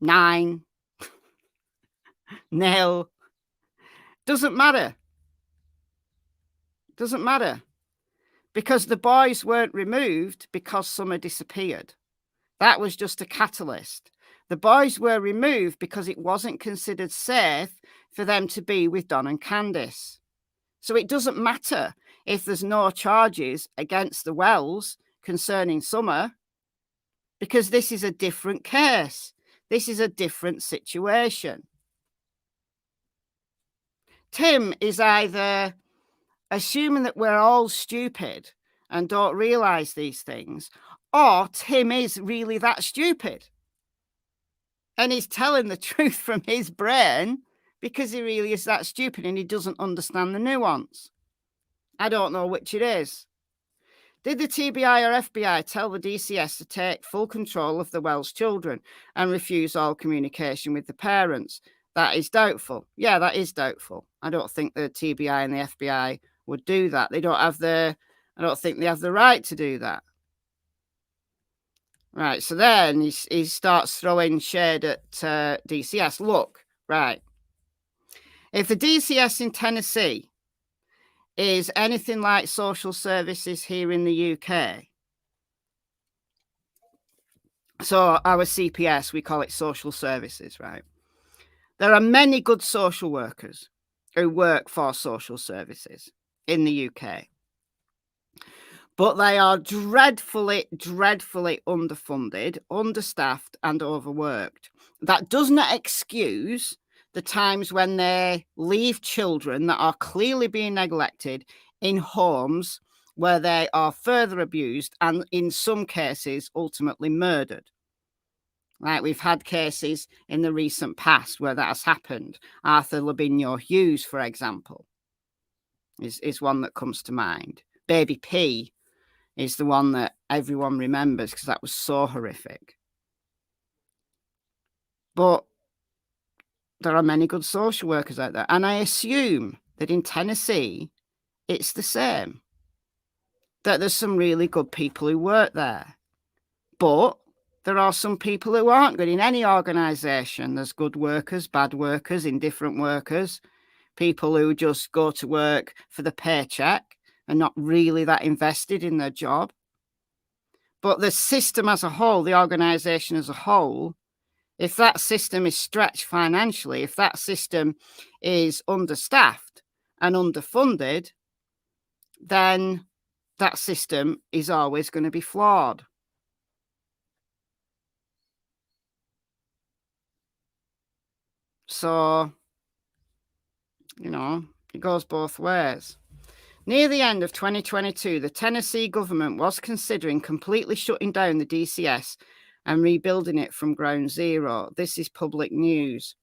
9, nil. Doesn't matter. Doesn't matter. Because the boys weren't removed because Summer disappeared. That was just a catalyst. The boys were removed because it wasn't considered safe for them to be with Don and Candice. So it doesn't matter if there's no charges against the Wells concerning Summer, because this is a different case. This is a different situation. Tim is either assuming that we're all stupid and don't realise these things, or Tim is really that stupid. And he's telling the truth from his brain because he really is that stupid and he doesn't understand the nuance. I don't know which it is. Did the TBI or FBI tell the DCS to take full control of the Wells children and refuse all communication with the parents? That is doubtful. Yeah, that is doubtful. I don't think the TBI and the FBI would do that. I don't think they have the right to do that. Right, so then he starts throwing shade at DCS. Look, right. If the DCS in Tennessee is anything like social services here in the UK, so our CPS, we call it social services, right? There are many good social workers who work for social services in the UK. But they are dreadfully, dreadfully underfunded, understaffed, and overworked. That does not excuse the times when they leave children that are clearly being neglected in homes where they are further abused and, in some cases, ultimately murdered. Like we've had cases in the recent past where that has happened. Arthur Lavigne Hughes, for example, is one that comes to mind. Baby P is the one that everyone remembers because that was so horrific. But there are many good social workers out there. And I assume that in Tennessee, it's the same. That there's some really good people who work there. But There are some people who aren't good in any organisation. There's good workers, bad workers, indifferent workers, people who just go to work for the paycheck and not really that invested in their job. But the system as a whole, the organisation as a whole, if that system is stretched financially, if that system is understaffed and underfunded, then that system is always going to be flawed. So, you know, it goes both ways. Near the end of 2022, the Tennessee government was considering completely shutting down the DCS and rebuilding it from ground zero. This is public news.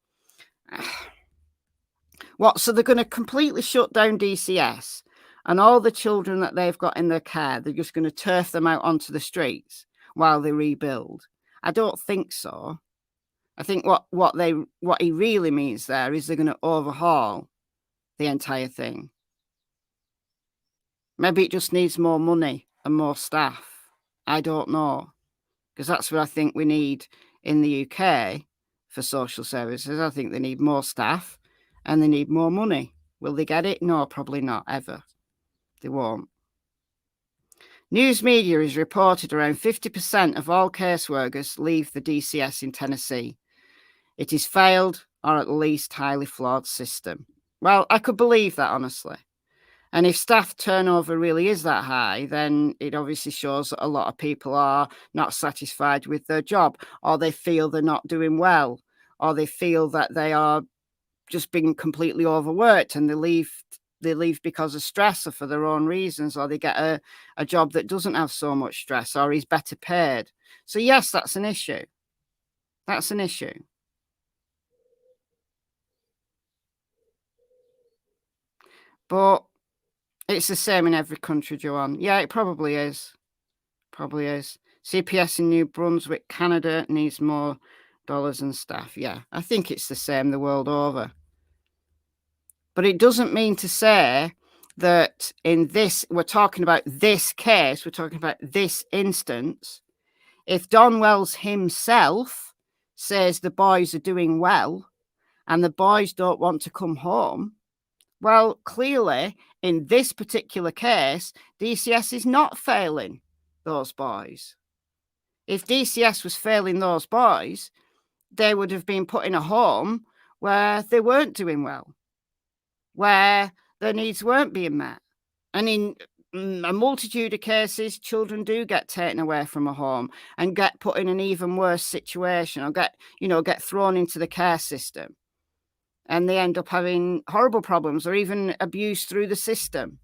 What? So they're going to completely shut down DCS, and all the children that they've got in their care, they're just going to turf them out onto the streets while they rebuild? I don't think so. I think what he really means there is they're going to overhaul the entire thing. Maybe it just needs more money and more staff. I don't know, because that's what I think we need in the UK for social services. I think they need more staff and they need more money. Will they get it? No, probably not, ever. They won't. News media has reported around 50% of all caseworkers leave the DCS in Tennessee. It is failed or at least highly flawed system. Well, I could believe that, honestly. And if staff turnover really is that high, then it obviously shows that a lot of people are not satisfied with their job, or they feel they're not doing well, or they feel that they are just being completely overworked and they leave because of stress or for their own reasons, or they get a job that doesn't have so much stress or is better paid. So yes, that's an issue. That's an issue. But it's the same in every country, Joanne. Yeah, it probably is. Probably is. CPS in New Brunswick, Canada needs more dollars and staff. Yeah, I think it's the same the world over. But it doesn't mean to say that in this, we're talking about this case, we're talking about this instance. If Don Wells himself says the boys are doing well and the boys don't want to come home, well, clearly, in this particular case, DCS is not failing those boys. If DCS was failing those boys, they would have been put in a home where they weren't doing well, where their needs weren't being met. And in a multitude of cases, children do get taken away from a home and get put in an even worse situation, or get thrown into the care system. And they end up having horrible problems or even abuse through the system.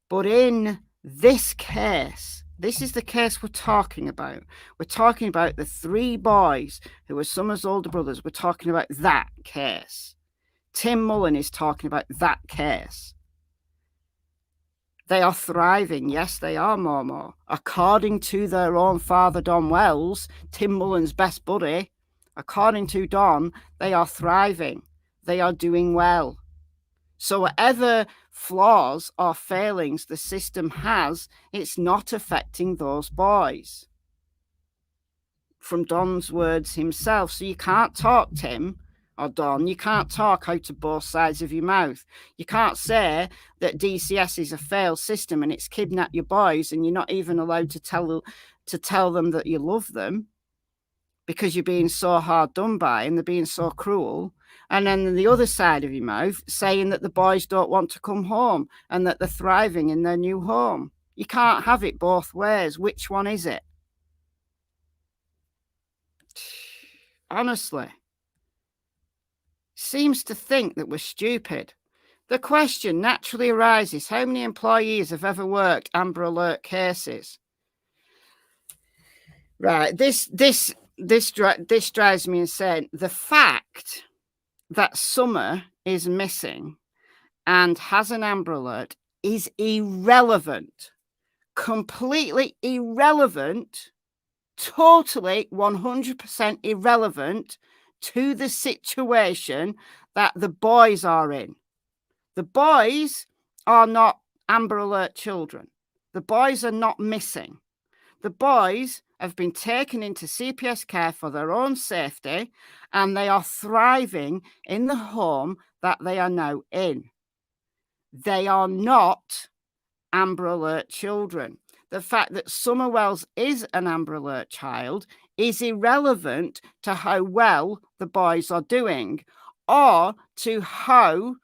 But in this case, this is the case we're talking about. We're talking about the 3 boys who were Summer's older brothers. We're talking about that case. Tim Mullen is talking about that case. They are thriving. Yes, they are, Momo. According to their own father, Don Wells, Tim Mullen's best buddy, according to Don, they are thriving. They are doing well. So whatever flaws or failings the system has, it's not affecting those boys. From Don's words himself. So you can't talk, Tim or Don, you can't talk out of both sides of your mouth. You can't say that DCS is a failed system and it's kidnapped your boys and you're not even allowed to tell them that you love them, because you're being so hard done by and they're being so cruel. And then the other side of your mouth saying that the boys don't want to come home and that they're thriving in their new home. You can't have it both ways. Which one is it? Honestly. Seems to think that we're stupid. The question naturally arises, how many employees have ever worked Amber Alert cases? Right, this drives me insane. The fact that Summer is missing and has an Amber Alert is irrelevant, completely irrelevant, totally 100% irrelevant to the situation that the boys are in. The boys are not Amber Alert children. The boys are not missing. The boys have been taken into CPS care for their own safety, and they are thriving in the home that they are now in. They are not Amber Alert children. The fact that Summer Wells is an Amber Alert child is irrelevant to how well the boys are doing, or to how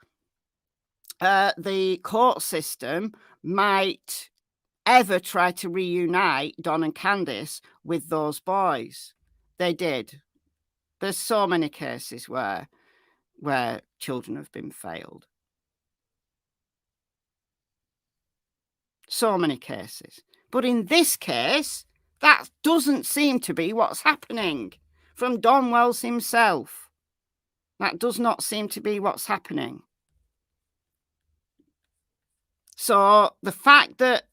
the court system might ever try to reunite Don and Candice with those boys. They did. There's so many cases where children have been failed. So many cases. But in this case, that doesn't seem to be what's happening from Don Wells himself. That does not seem to be what's happening. So the fact that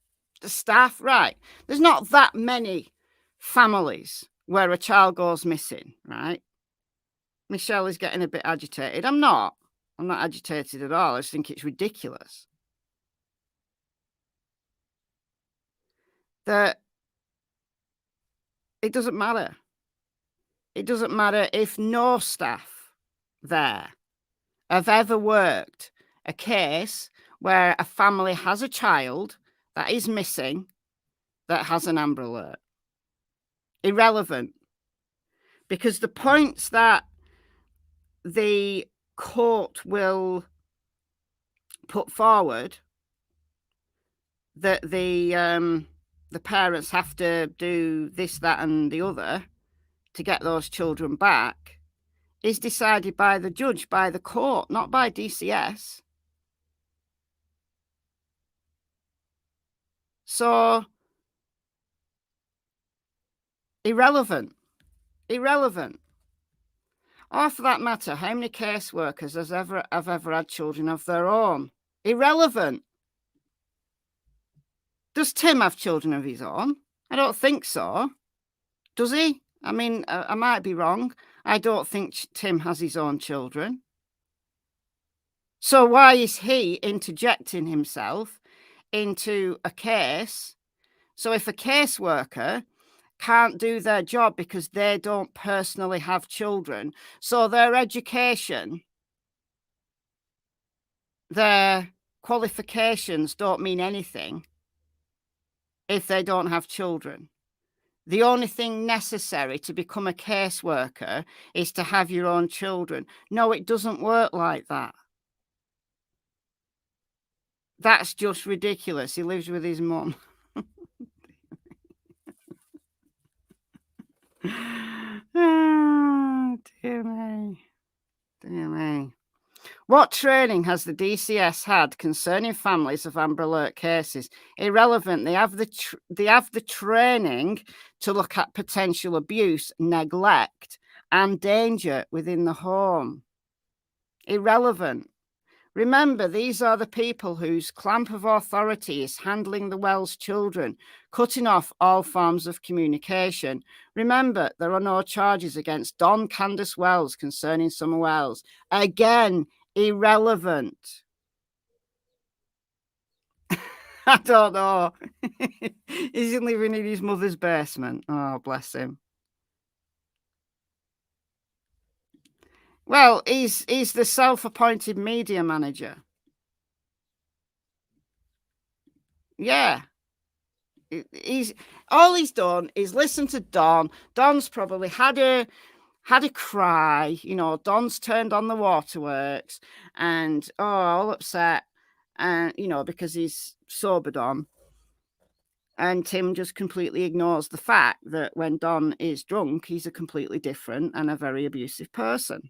the staff, right, there's not that many families where a child goes missing, right? Michelle is getting a bit agitated. I'm not agitated at all. I just think it's ridiculous that it doesn't matter. It doesn't matter if no staff there have ever worked a case where a family has a child that is missing that has an Amber Alert. Irrelevant. Because the points that the court will put forward, that the parents have to do this, that, and the other to get those children back, is decided by the judge, by the court, not by DCS. So, irrelevant. Or for that matter, how many caseworkers have ever had children of their own? Irrelevant. Does Tim have children of his own? I don't think so. Does he? I mean, I might be wrong. I don't think Tim has his own children. So why is he interjecting himself into a case? So if a caseworker can't do their job because they don't personally have children, so their education, their qualifications don't mean anything if they don't have children. The only thing necessary to become a caseworker is to have your own children. No, it doesn't work like that. That's just ridiculous. He lives with his mum. Oh, dear me. Dear me. What training has the DCS had concerning families of Amber Alert cases? Irrelevant. They have the training to look at potential abuse, neglect, and danger within the home. Irrelevant. Remember, these are the people whose clamp of authority is handling the Wells children, cutting off all forms of communication. Remember, there are no charges against Don Candice Wells concerning Summer Wells. Again, irrelevant. I don't know. Is he living in his mother's basement? Oh, bless him. Well, he's the self-appointed media manager. Yeah. All he's done is listen to Don. Don's probably had a cry, you know. Don's turned on the waterworks and all upset, and you know, because he's sobered on. And Tim just completely ignores the fact that when Don is drunk, he's a completely different and a very abusive person.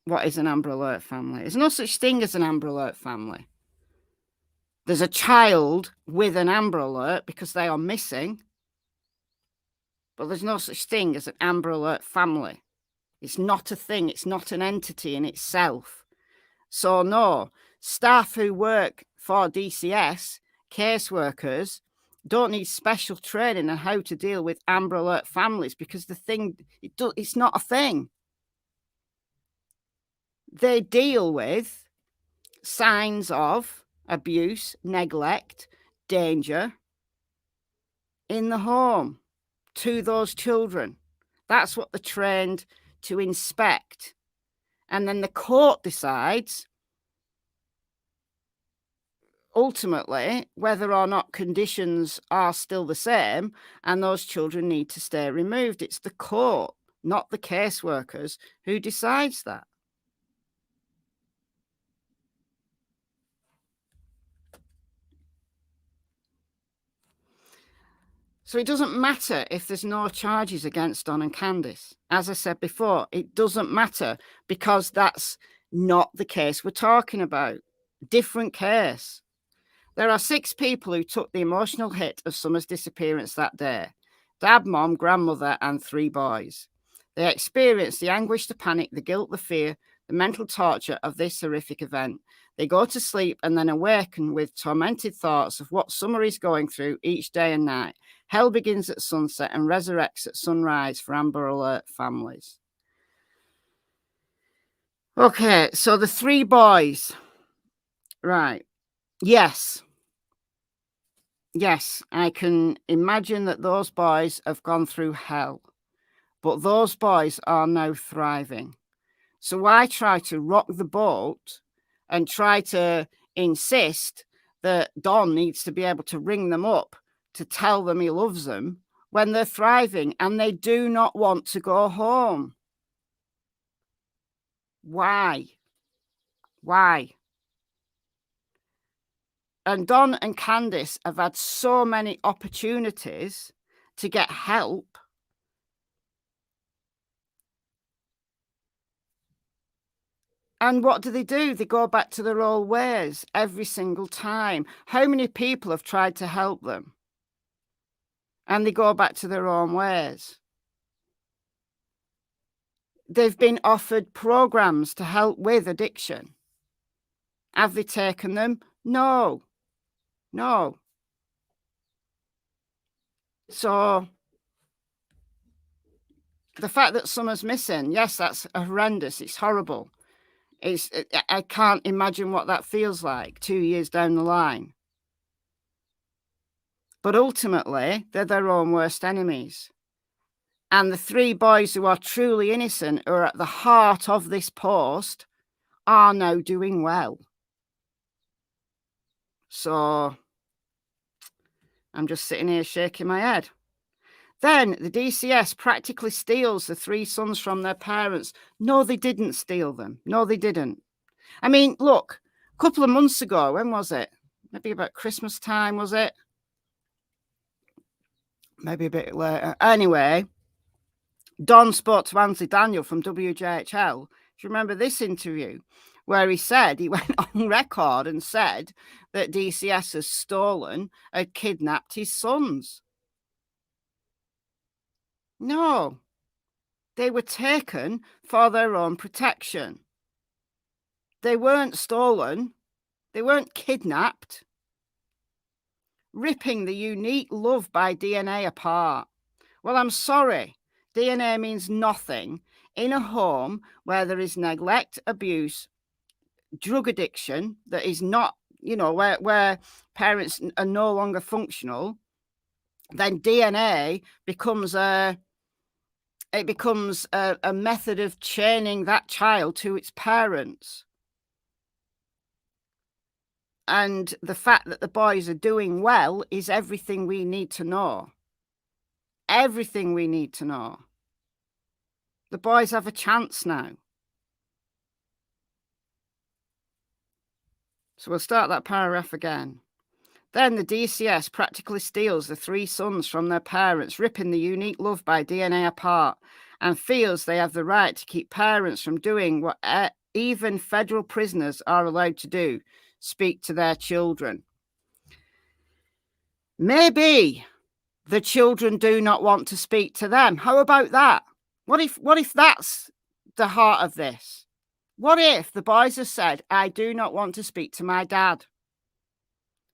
What is an Amber Alert family? There's no such thing as an Amber Alert family. There's a child with an Amber Alert because they are missing, but there's no such thing as an Amber Alert family. It's not a thing. It's not an entity in itself. So no, staff who work for DCS, caseworkers, don't need special training on how to deal with Amber Alert families, because it's not a thing. They deal with signs of abuse, neglect, danger in the home to those children. That's what they're trained to inspect. And then the court decides ultimately whether or not conditions are still the same and those children need to stay removed. It's the court, not the caseworkers, who decides that. So it doesn't matter if there's no charges against Don and Candice. As I said before, it doesn't matter because that's not the case we're talking about. Different case. There are 6 people who took the emotional hit of Summer's disappearance that day. Dad, mom, grandmother, and 3 boys. They experienced the anguish, the panic, the guilt, the fear, the mental torture of this horrific event. They go to sleep and then awaken with tormented thoughts of what Summer is going through each day and night. Hell begins at sunset and resurrects at sunrise for Amber Alert families. Okay, so the 3 boys. Right. Yes, I can imagine that those boys have gone through hell, but those boys are now thriving. So I try to rock the boat and try to insist that Don needs to be able to ring them up to tell them he loves them when they're thriving and they do not want to go home. Why? And Don and Candice have had so many opportunities to get help. And what do? They go back to their old ways every single time. How many people have tried to help them? And they go back to their own ways. They've been offered programs to help with addiction. Have they taken them? No. So the fact that Summer's missing, yes, that's horrendous. It's horrible. I can't imagine what that feels like 2 years down the line. But ultimately, they're their own worst enemies. And the 3 boys who are truly innocent, who are at the heart of this post, are now doing well. So I'm just sitting here shaking my head. Then the DCS practically steals the 3 sons from their parents. No, they didn't steal them. No, they didn't. I mean, look, a couple of months ago, when was it? Maybe about Christmas time, was it? Maybe a bit later. Anyway, Don spoke to Ansley Daniel from WJHL. Do you remember this interview where he said, he went on record and said that DCS has stolen, had kidnapped his sons? No, they were taken for their own protection. They weren't stolen. They weren't kidnapped. Ripping the unique love by DNA apart. Well, I'm sorry. DNA means nothing in a home where there is neglect, abuse, drug addiction that is not, where parents are no longer functional. Then DNA becomes a method of chaining that child to its parents. And the fact that the boys are doing well is everything we need to know. Everything we need to know. The boys have a chance now. So we'll start that paragraph again. Then the DCS practically steals the 3 sons from their parents, ripping the unique love by DNA apart, and feels they have the right to keep parents from doing what even federal prisoners are allowed to do, speak to their children. Maybe the children do not want to speak to them. How about that? What if that's the heart of this? What if the boys have said, I do not want to speak to my dad?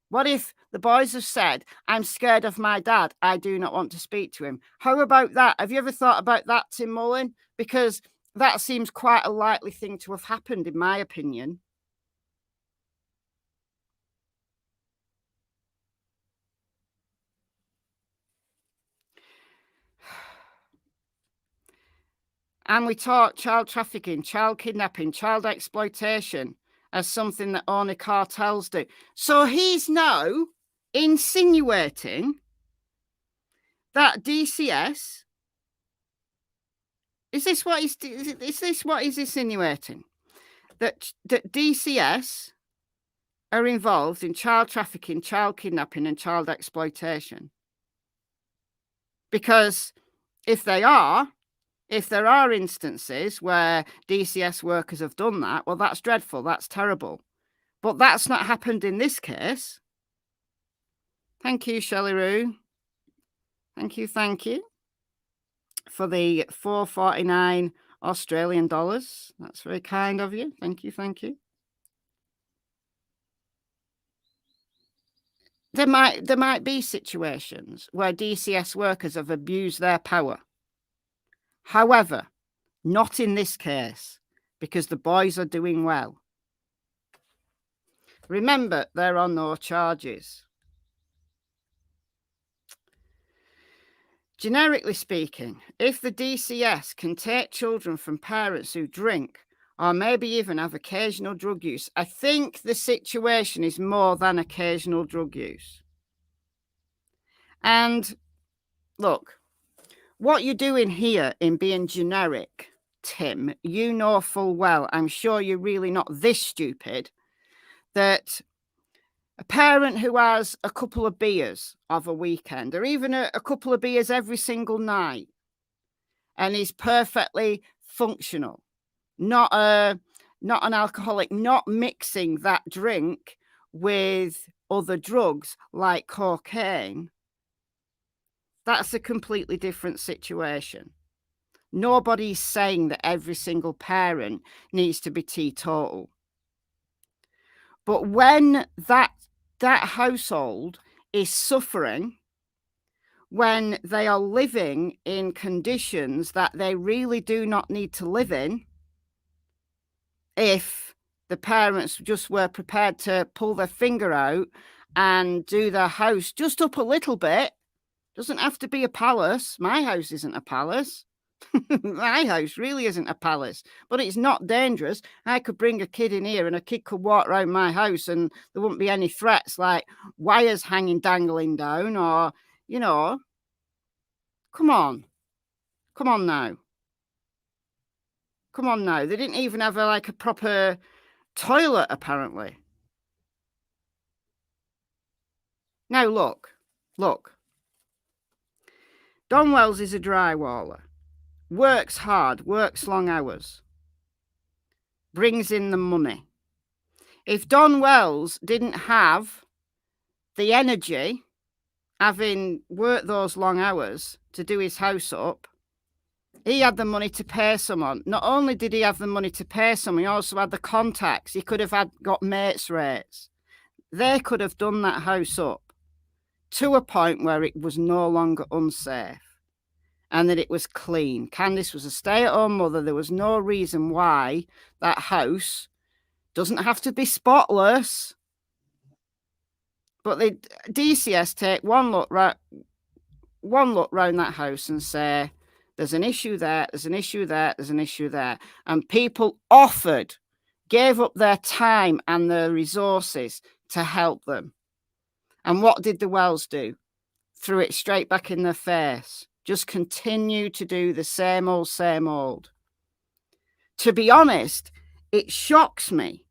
What if the boys have said, I'm scared of my dad, I do not want to speak to him? How about that? Have you ever thought about that, Tim Mullen? Because that seems quite a likely thing to have happened, in my opinion. And we taught child trafficking, child kidnapping, child exploitation as something that only cartels do. So he's now insinuating that DCS, is this what he's insinuating? That DCS are involved in child trafficking, child kidnapping, and child exploitation? Because if there are instances where DCS workers have done that, well, that's dreadful. That's terrible. But that's not happened in this case. Thank you, Shelley Roo. Thank you for the $4.49 Australian dollars. That's very kind of you. Thank you. There might be situations where DCS workers have abused their power. However, not in this case, because the boys are doing well. Remember, there are no charges. Generically speaking, if the DCS can take children from parents who drink or maybe even have occasional drug use, I think the situation is more than occasional drug use. And look, what you're doing here in being generic, Tim, you know full well, I'm sure you're really not this stupid, that a parent who has a couple of beers of a weekend, or even a couple of beers every single night, and is perfectly functional, not an alcoholic, not mixing that drink with other drugs like cocaine, that's a completely different situation. Nobody's saying that every single parent needs to be teetotal. But when that household is suffering, when they are living in conditions that they really do not need to live in, if the parents just were prepared to pull their finger out and do their house just up a little bit, doesn't have to be a palace. My house isn't a palace. My house really isn't a palace, but it's not dangerous. I could bring a kid in here and a kid could walk around my house and there wouldn't be any threats like wires dangling down or, you know, come on now. They didn't even have a proper toilet, apparently. Now, look. Don Wells is a drywaller. Works hard, works long hours, brings in the money. If Don Wells didn't have the energy, having worked those long hours to do his house up, he had the money to pay someone. Not only did he have the money to pay someone, he also had the contacts. He could have got mates rates. They could have done that house up to a point where it was no longer unsafe. And that it was clean. Candice was a stay-at-home mother. There was no reason why that house doesn't have to be spotless. But the DCS take one look round that house and say, there's an issue there, there's an issue there, there's an issue there. And people gave up their time and their resources to help them. And what did the Wells do? Threw it straight back in their face. Just continue to do the same old. To be honest, it shocks me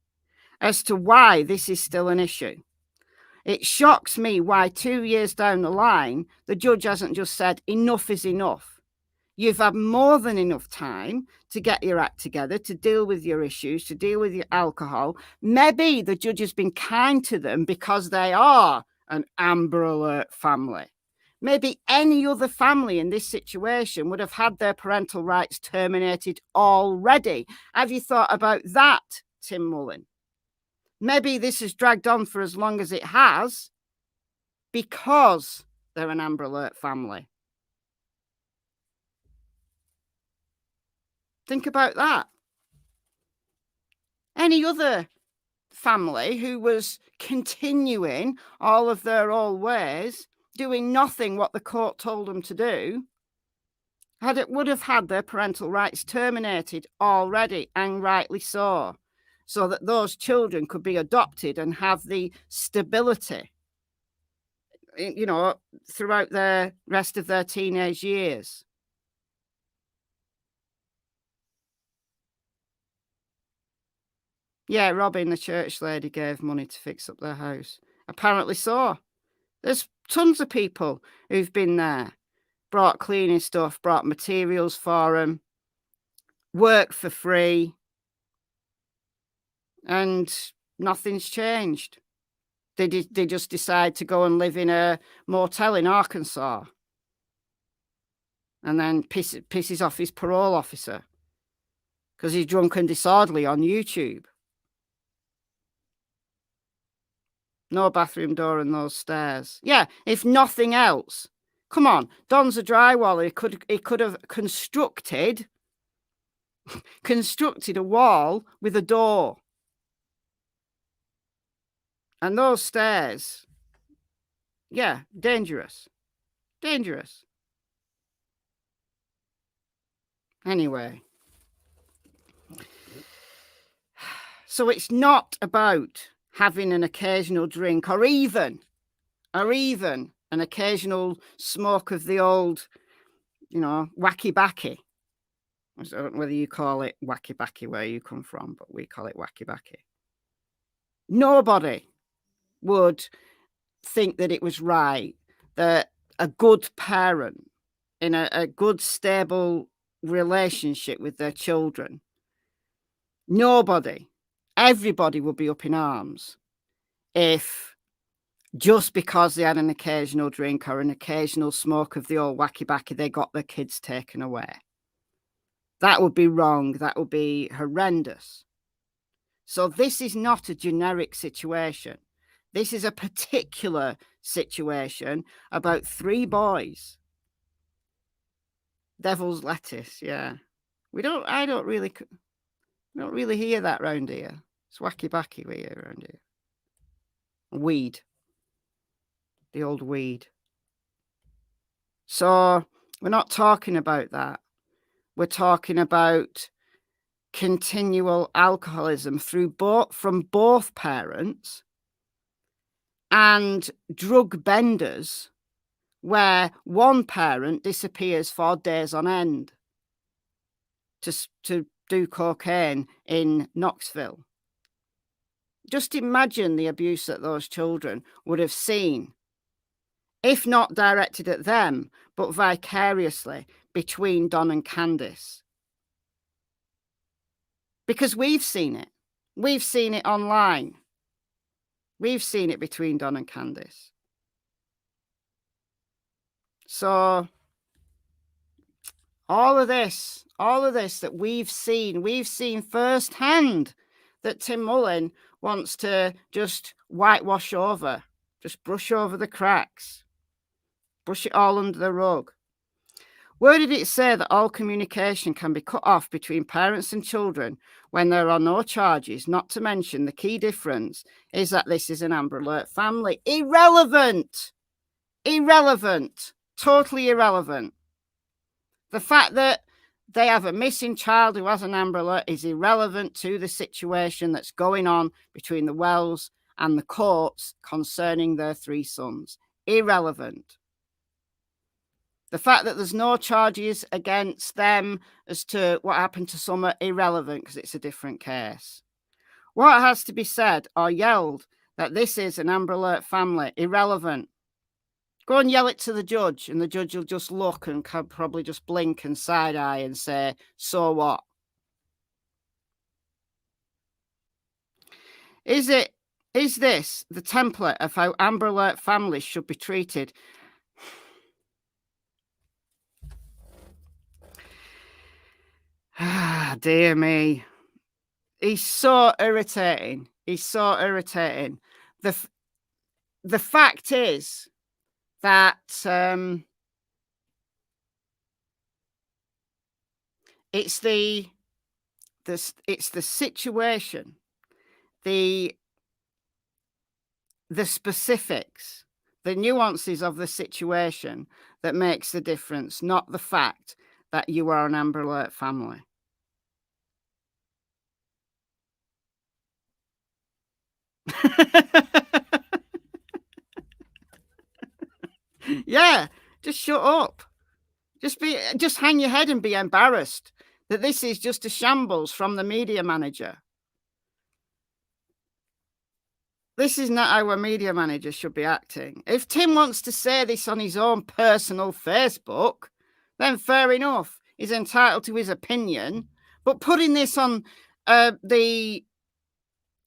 as to why this is still an issue. It shocks me why 2 years down the line, the judge hasn't just said, enough is enough. You've had more than enough time to get your act together, to deal with your issues, to deal with your alcohol. Maybe the judge has been kind to them because they are an Amber Alert family. Maybe any other family in this situation would have had their parental rights terminated already. Have you thought about that, Tim Mullen? Maybe this has dragged on for as long as it has because they're an Amber Alert family. Think about that. Any other family who was continuing all of their old ways, doing nothing what the court told them to do, would have had their parental rights terminated already, and rightly so that those children could be adopted and have the stability, you know, throughout the rest of their teenage years. Yeah, Robin, the church lady, gave money to fix up their house. Apparently so. There's tons of people who've been there, brought cleaning stuff, brought materials for them, work for free, and nothing's changed. They just decide to go and live in a motel in Arkansas, and then pisses off his parole officer because he's drunk and disorderly on YouTube. No bathroom door and those stairs. Yeah, if nothing else. Come on, Don's a drywaller. He could have constructed a wall with a door. And those stairs, yeah, dangerous. Dangerous. Anyway. So it's not about having an occasional drink or even an occasional smoke of the old, you know, wacky backy. I don't know whether you call it wacky backy where you come from, but we call it wacky backy. Nobody would think that it was right that a good parent in a good, stable relationship with their children, everybody would be up in arms if just because they had an occasional drink or an occasional smoke of the old wacky backy, they got their kids taken away. That would be wrong. That would be horrendous. So this is not a generic situation. This is a particular situation about 3 boys. Devil's lettuce, yeah. I don't really hear that round here. It's wacky backy we hear around here. Weed. The old weed. So we're not talking about that. We're talking about continual alcoholism from both parents, and drug benders where one parent disappears for days on end to do cocaine in Knoxville. Just imagine the abuse that those children would have seen, if not directed at them, but vicariously between Don and Candice. Because we've seen it. We've seen it online. We've seen it between Don and Candice. So all of this that we've seen firsthand that Tim Mullen wants to just whitewash over, just brush over the cracks, brush it all under the rug. Where did it say that all communication can be cut off between parents and children when there are no charges? Not to mention the key difference is that this is an Amber Alert family. Irrelevant. Totally irrelevant. The fact that they have a missing child who has an Amber Alert is irrelevant to the situation that's going on between the Wells and the courts concerning their 3 sons. Irrelevant. The fact that there's no charges against them as to what happened to Summer, irrelevant because it's a different case. What has to be said or yelled that this is an Amber Alert family, irrelevant. Go and yell it to the judge, and the judge will just look and can probably just blink and side-eye and say, so what? Is this the template of how Amber Alert families should be treated? Ah, dear me. He's so irritating. The fact is that it's the situation, the specifics, the nuances of the situation that makes the difference, not the fact that you are an Amber Alert family. Yeah, just shut up. Just hang your head and be embarrassed that this is just a shambles from the media manager. This is not how a media manager should be acting. If Tim wants to say this on his own personal Facebook, then fair enough. He's entitled to his opinion. But putting this on the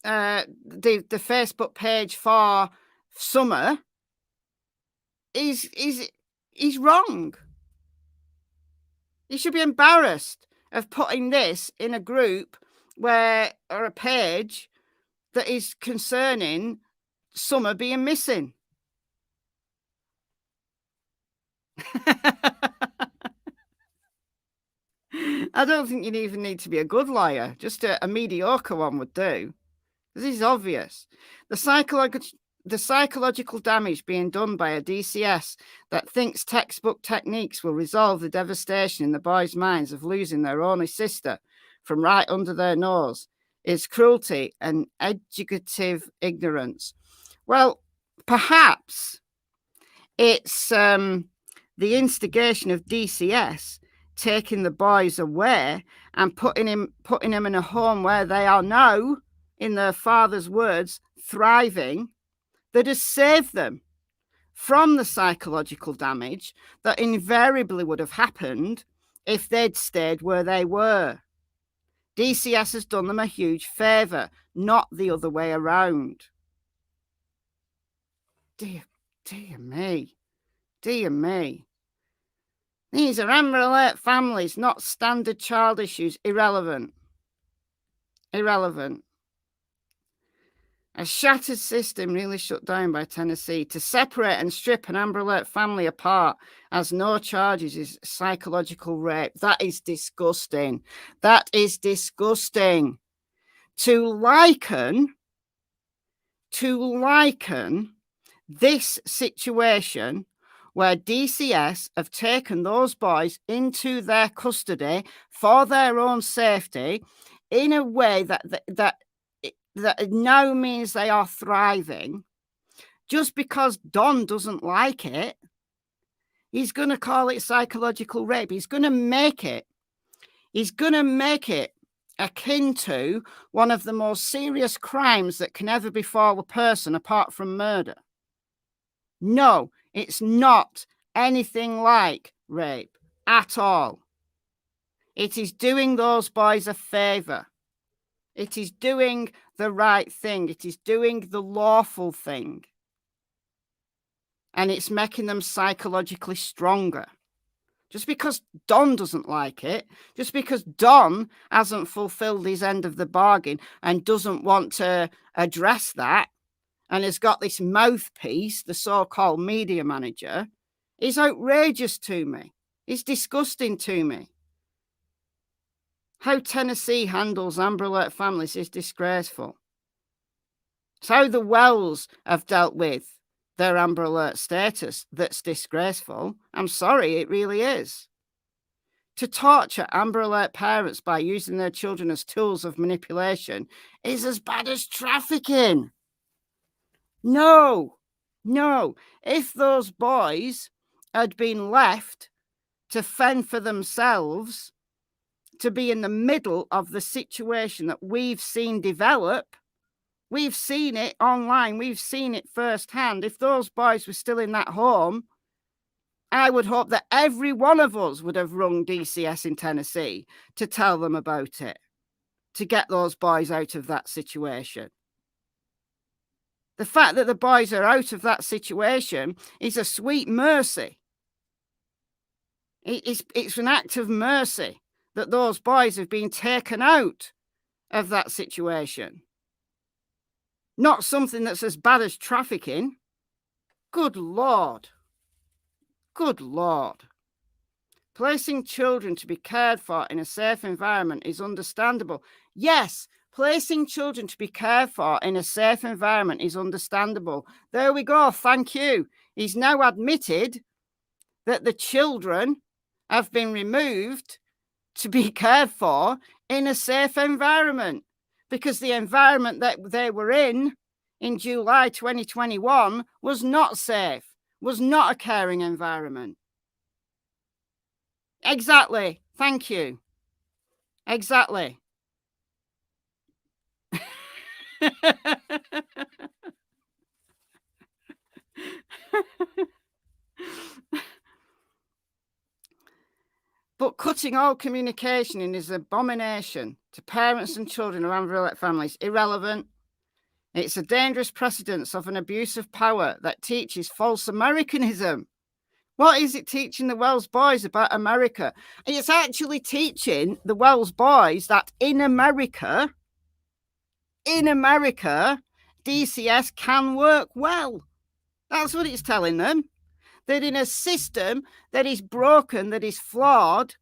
Facebook page for Summer is wrong. You should be embarrassed of putting this in a group or a page that is concerning Summer being missing. I don't think you even need to be a good liar. Just a mediocre one would do. This is obvious. The psychological damage being done by a DCS that thinks textbook techniques will resolve the devastation in the boys' minds of losing their only sister from right under their nose is cruelty and educative ignorance. Well, perhaps it's the instigation of DCS taking the boys away and putting them in a home where they are now, in their father's words, thriving, that has saved them from the psychological damage that invariably would have happened if they'd stayed where they were. DCS has done them a huge favour, not the other way around. Dear me. Dear me. These are Amber Alert families, not standard child issues. Irrelevant. A shattered system really shut down by Tennessee. To separate and strip an Amber Alert family apart as no charges is psychological rape. That is disgusting. That is disgusting. To liken this situation where DCS have taken those boys into their custody for their own safety in a way that now means they are thriving, just because Don doesn't like it, he's going to call it psychological rape. He's going to make it akin to one of the most serious crimes that can ever befall a person apart from murder. No, it's not anything like rape at all. It is doing those boys a favour. It is doing the right thing. It is doing the lawful thing. And it's making them psychologically stronger. Just because Don doesn't like it, just because Don hasn't fulfilled his end of the bargain and doesn't want to address that, and has got this mouthpiece, the so-called media manager, is outrageous to me. It's disgusting to me. How Tennessee handles Amber Alert families is disgraceful. It's how the Wells have dealt with their Amber Alert status that's disgraceful. I'm sorry, it really is. To torture Amber Alert parents by using their children as tools of manipulation is as bad as trafficking. No. If those boys had been left to fend for themselves, to be in the middle of the situation that we've seen develop, we've seen it online, we've seen it firsthand. If those boys were still in that home, I would hope that every one of us would have rung DCS in Tennessee to tell them about it, to get those boys out of that situation. The fact that the boys are out of that situation is a sweet mercy. It's an act of mercy that those boys have been taken out of that situation. Not something that's as bad as trafficking. Good Lord. Placing children to be cared for in a safe environment is understandable. Yes, placing children to be cared for in a safe environment is understandable. There we go. Thank you. He's now admitted that the children have been removed to be cared for in a safe environment, because the environment that they were in July 2021 was not safe, was not a caring environment. Exactly. Thank you. Exactly. But cutting all communication in is an abomination to parents and children of unrelated families. Irrelevant. It's a dangerous precedence of an abuse of power that teaches false Americanism. What is it teaching the Welsh boys about America? It's actually teaching the Welsh boys that in America, DCS can work well. That's what it's telling them. That in a system that is broken, that is flawed,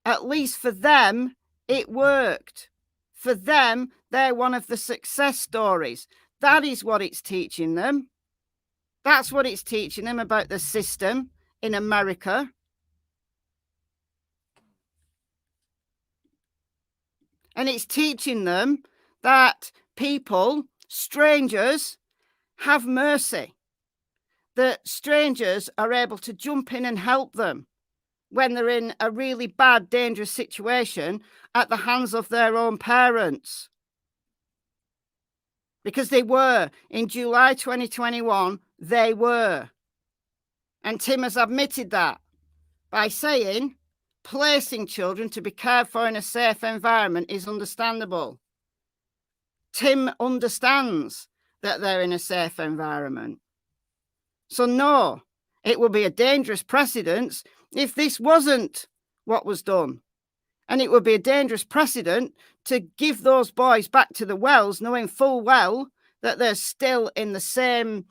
at least for them, it worked. For them, they're one of the success stories. That is what it's teaching them. That's what it's teaching them about the system in America. And it's teaching them that people, strangers, have mercy. That strangers are able to jump in and help them when they're in a really bad, dangerous situation at the hands of their own parents. Because they were. In July 2021, they were. And Tim has admitted that by saying placing children to be cared for in a safe environment is understandable. Tim understands that they're in a safe environment. So no, it will be a dangerous precedent if this wasn't what was done. And it would be a dangerous precedent to give those boys back to the Wells, knowing full well that they're still in the same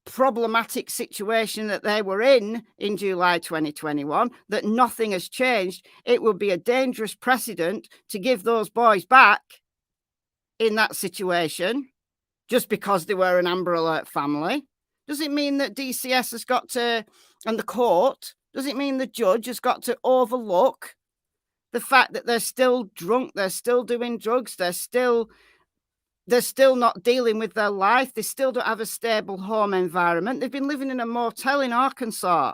problematic situation that they were in July 2021, that nothing has changed. It would be a dangerous precedent to give those boys back in that situation just because they were an Amber Alert family. Does it mean that DCS has got to, and the court, does it mean the judge has got to overlook the fact that they're still drunk, they're still doing drugs, they're still not dealing with their life, they still don't have a stable home environment? They've been living in a motel in Arkansas.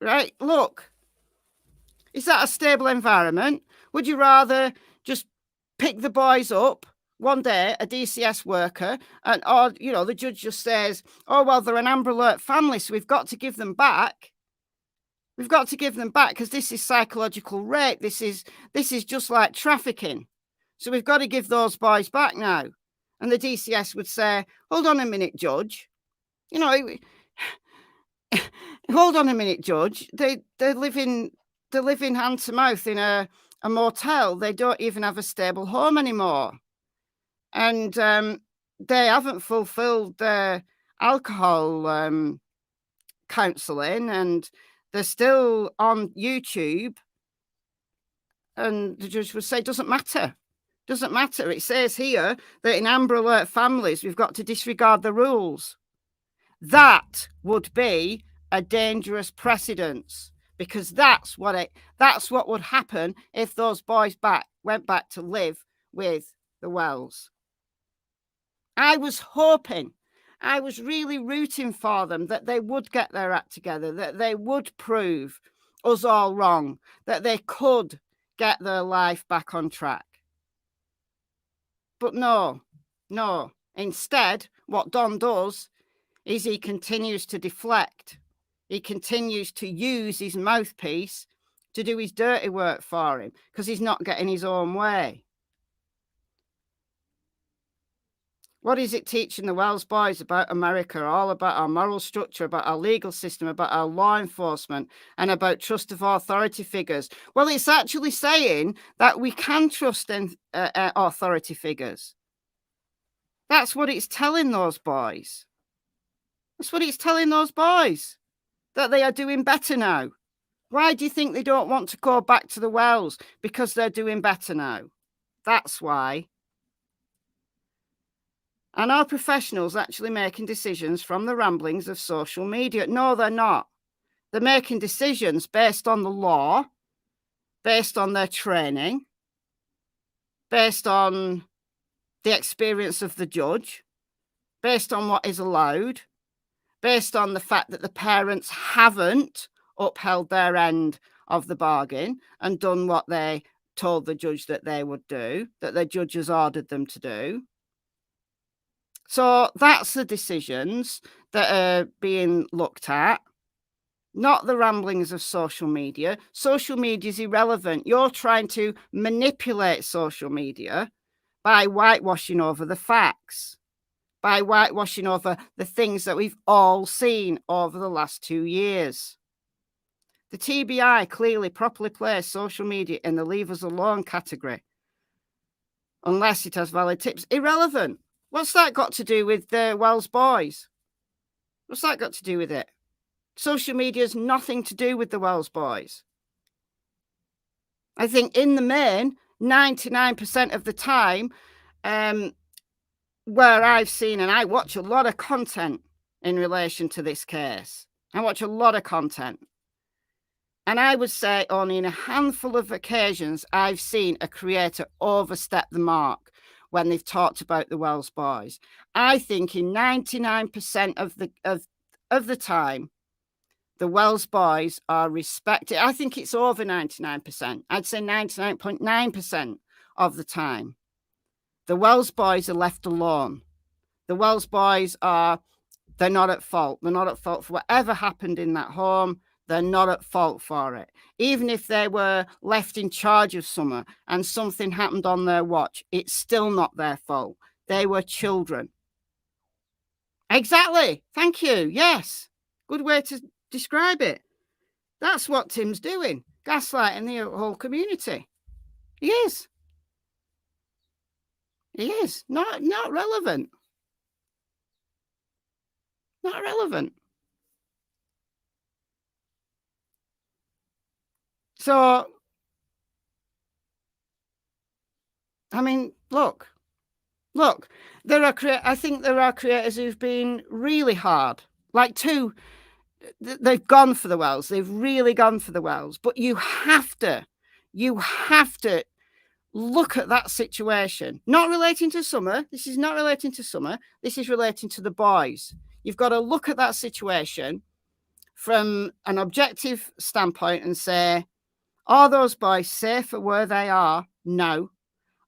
Right? Look, is that a stable environment? Would you rather just pick the boys up one day, a DCS worker, and or the judge just says, oh well, they're an Amber Alert family, so we've got to give them back. We've got to give them back because this is psychological rape. This is just like trafficking. So we've got to give those boys back now. And the DCS would say, hold on a minute, Judge. Hold on a minute, Judge. They're living hand to mouth in a motel. They don't even have a stable home anymore. And they haven't fulfilled their alcohol counselling, and they're still on YouTube. And the judge would say, doesn't matter. Doesn't matter. It says here that in Amber Alert families, we've got to disregard the rules. That would be a dangerous precedence, because that's what would happen if those boys went back to live with the Wells. I was hoping, I was really rooting for them that they would get their act together, that they would prove us all wrong, that they could get their life back on track. But no. Instead, what Don does is he continues to deflect. He continues to use his mouthpiece to do his dirty work for him because he's not getting his own way. What is it teaching the Wells boys about America? All about our moral structure, about our legal system, about our law enforcement, and about trust of authority figures. Well, it's actually saying that we can trust in authority figures. That's what it's telling those boys. That's what it's telling those boys, that they are doing better now. Why do you think they don't want to go back to the Wells? Because they're doing better now. That's why. And are professionals actually making decisions from the ramblings of social media? No, they're not. They're making decisions based on the law, based on their training, based on the experience of the judge, based on what is allowed, based on the fact that the parents haven't upheld their end of the bargain and done what they told the judge that they would do, that the judge has ordered them to do. So that's the decisions that are being looked at, not the ramblings of social media. Social media is irrelevant. You're trying to manipulate social media by whitewashing over the facts, by whitewashing over the things that we've all seen over the last 2 years. The TBI clearly properly placed social media in the leave us alone category, unless it has valid tips. Irrelevant. What's that got to do with the Wells boys? What's that got to do with it? Social media has nothing to do with the Wells boys. I think in the main, 99% of the time, where I've seen, and I watch a lot of content in relation to this case. I watch a lot of content. And I would say only in a handful of occasions I've seen a creator overstep the mark when they've talked about the Wells boys. I think in 99% of the time, the Wells boys are respected. I think it's over 99%. I'd say 99.9% of the time. The Wells boys are left alone. The Wells boys they're not at fault. They're not at fault for whatever happened in that home. They're not at fault for it. Even if they were left in charge of something and something happened on their watch, it's still not their fault. They were children. Exactly. Thank you. Yes. Good way to describe it. That's what Tim's doing. Gaslighting the whole community. He is. He is. Not relevant. Not relevant. So, I mean, look, I think there are creators who've been really hard, like they've gone for the Wells. They've really gone for the Wells, but you have to look at that situation, not relating to Summer. This is not relating to Summer. This is relating to the boys. You've got to look at that situation from an objective standpoint and say, are those boys safer where they are? No.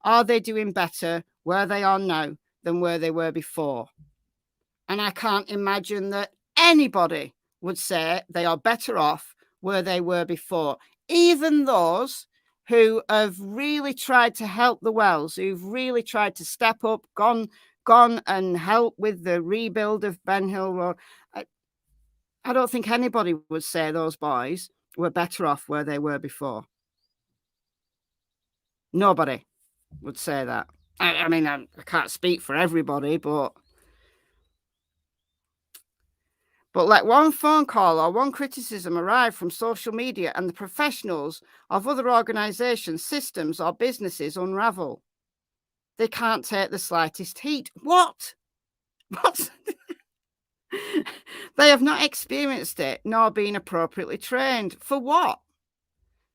Are they doing better where they are now than where they were before? And I can't imagine that anybody would say they are better off where they were before. Even those who have really tried to help the Wells, who've really tried to step up, gone and help with the rebuild of Ben Hill Road. I don't think anybody would say those boys were better off where they were before. Nobody would say that. I mean, I can't speak for everybody, but let one phone call or one criticism arrive from social media and the professionals of other organisations, systems or businesses unravel. They can't take the slightest heat. What? They have not experienced it nor been appropriately trained. For what?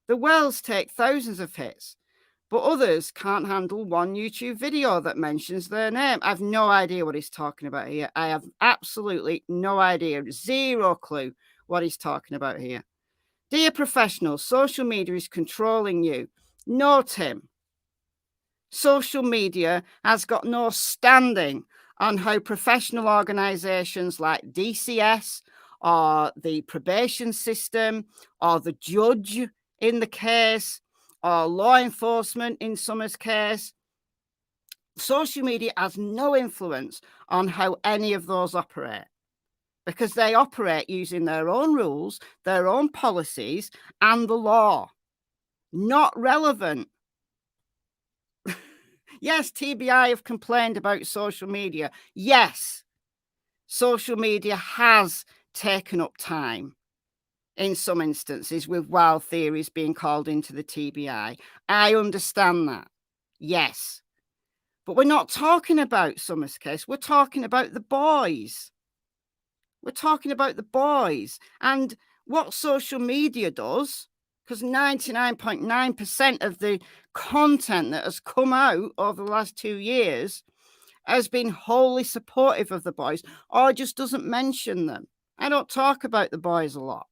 The Wells take thousands of hits, but others can't handle one YouTube video that mentions their name. I've no idea what he's talking about here. I have absolutely no idea, zero clue what he's talking about here. Dear professionals, social media is controlling you. No, Tim. Social media has got no standing on how professional organisations like DCS or the probation system or the judge in the case or law enforcement in Summer's case. Social media has no influence on how any of those operate because they operate using their own rules, their own policies, and the law. Not relevant. Yes, TBI have complained about social media. Yes, social media has taken up time in some instances with wild theories being called into the TBI. I understand that. Yes. But we're not talking about Summer's case. We're talking about the boys. We're talking about the boys. And what social media does, because 99.9% of the content that has come out over the last 2 years has been wholly supportive of the boys, or just doesn't mention them. I don't talk about the boys a lot.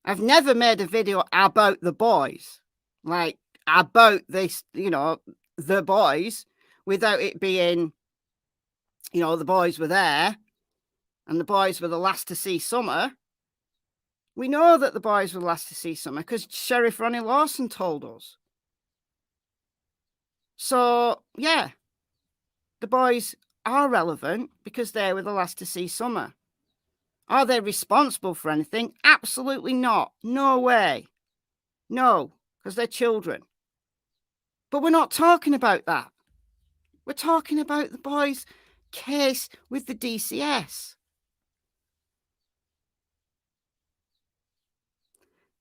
I've never made a video about the boys, like about this, the boys, without it being, the boys were there and the boys were the last to see Summer. We know that the boys were the last to see Summer because Sheriff Ronnie Lawson told us. So, yeah, the boys are relevant because they were the last to see Summer. Are they responsible for anything? Absolutely not. No way. No, because they're children. But we're not talking about that. We're talking about the boys' case with the DCS.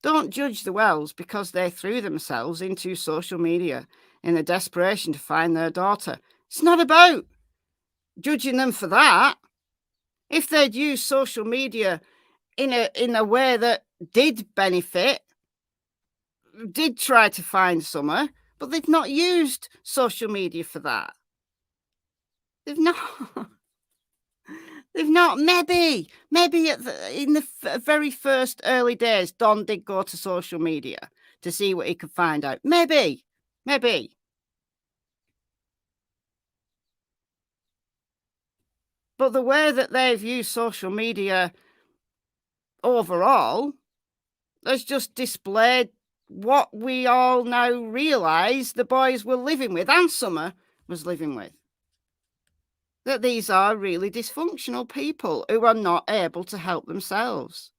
Don't judge the Wells because they threw themselves into social media in a desperation to find their daughter. It's not about judging them for that. If they'd used social media in a way that did benefit, did try to find Summer, but they've not used social media for that. They've not. They've not. Maybe in the very first early days, Don did go to social media to see what he could find out. Maybe. But the way that they've used social media overall has just displayed what we all now realise the boys were living with and Summer was living with. That these are really dysfunctional people who are not able to help themselves.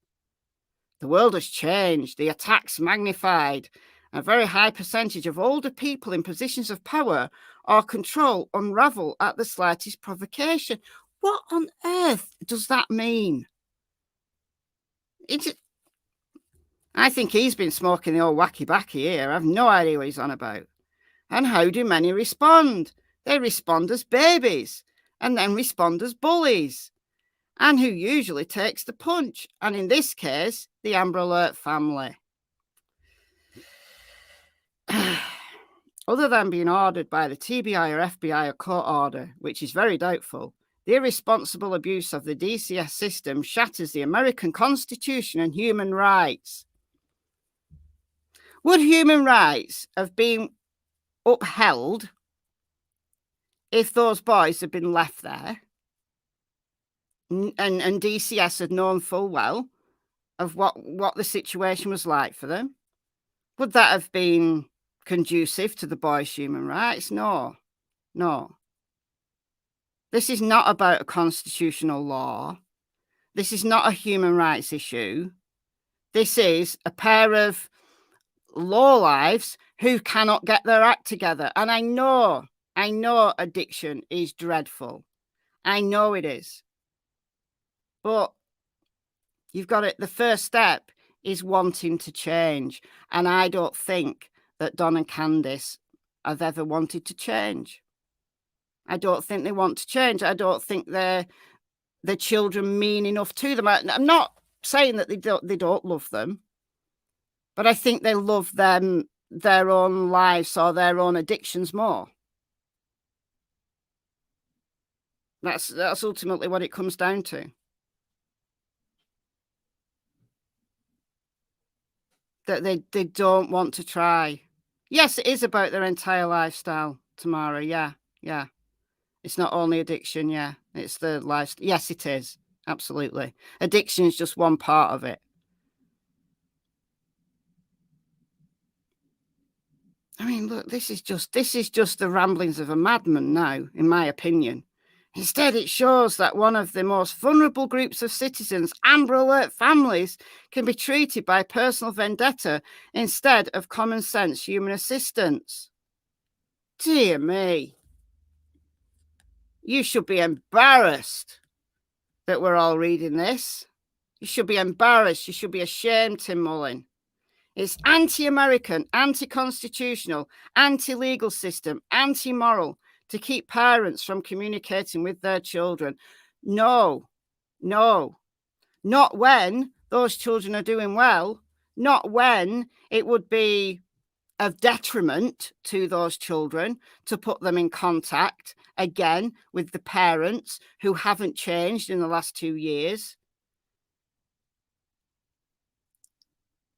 The world has changed, the attacks magnified. A very high percentage of older people in positions of power or control unravel at the slightest provocation. What on earth does that mean? I think he's been smoking the old wacky-backy here. I've no idea what he's on about. And how do many respond? They respond as babies and then respond as bullies. And who usually takes the punch? And in this case, the Amber Alert family. Other than being ordered by the TBI or FBI or court order, which is very doubtful, the irresponsible abuse of the DCS system shatters the American Constitution and human rights. Would human rights have been upheld if those boys had been left there and DCS had known full well of what the situation was like for them? Would that have been conducive to the boys' human rights? No. This is not about a constitutional law. This is not a human rights issue. This is a pair of lowlifes who cannot get their act together. And I know addiction is dreadful. I know it is. But you've got it. The first step is wanting to change. And I don't think that Don and Candice have ever wanted to change. I don't think they want to change. I don't think their children mean enough to them. I'm not saying that they don't love them, but I think they love their own lives or their own addictions more. That's ultimately what it comes down to. That they don't want to try. Yes, it is about their entire lifestyle, Tamara. Yeah. It's not only addiction, yeah. It's the life. Yes, it is. Absolutely. Addiction is just one part of it. I mean, look, this is just the ramblings of a madman now, in my opinion. Instead, it shows that one of the most vulnerable groups of citizens, Amber Alert families, can be treated by personal vendetta instead of common sense human assistance. Dear me. You should be embarrassed that we're all reading this. You should be embarrassed. You should be ashamed, Tim Mullen. It's anti-American, anti-constitutional, anti-legal system, anti-moral to keep parents from communicating with their children. No, not when those children are doing well, not when it would be of detriment to those children to put them in contact again with the parents who haven't changed in the last 2 years.